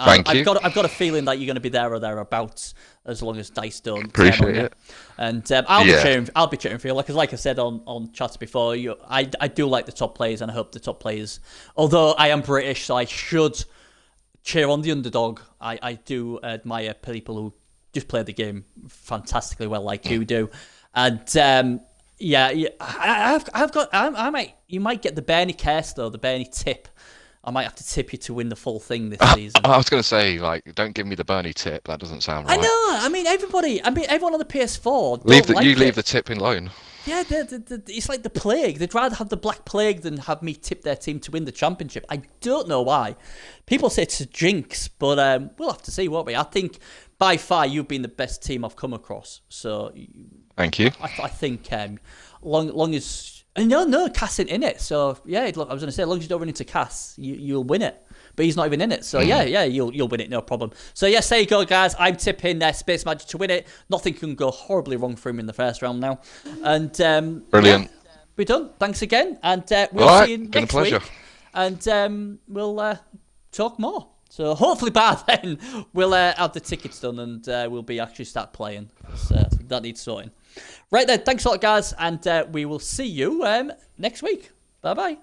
B: Thank you.
A: I've got a feeling that you're going to be there or thereabouts, as long as dice don't.
B: Appreciate it.
A: And I'll be cheering for you. Like I said on chats before, I do like the top players, and I hope the top players. Although I am British, so I should cheer on the underdog. I do admire people who just play the game fantastically well, like you do. And you might get the Bernie curse though, the Bernie tip. I might have to tip you to win the full thing this season.
B: I was going to say, don't give me the Bernie tip. That doesn't sound right.
A: I know. I mean, everyone on the PS4.
B: Leave the tip alone.
A: Yeah, it's like the plague. They'd rather have the Black Plague than have me tip their team to win the championship. I don't know why. People say it's a jinx, but we'll have to see, won't we? I think by far you've been the best team I've come across. So
B: thank you.
A: I think long as. No, Cass ain't in it. So yeah, look, I was going to say, as long as you don't run into Cass, you'll win it. But he's not even in it. So yeah, you'll win it, no problem. So yes, there you go, guys. I'm tipping Space Magic to win it. Nothing can go horribly wrong for him in the first round now. And
B: brilliant.
A: Yeah, we're done. Thanks again, and we'll see you next
B: pleasure.
A: week. And we'll talk more. So hopefully by then we'll have the tickets done, and we'll be actually start playing. So that needs sorting. Right then, thanks a lot, guys, and we will see you next week. Bye-bye.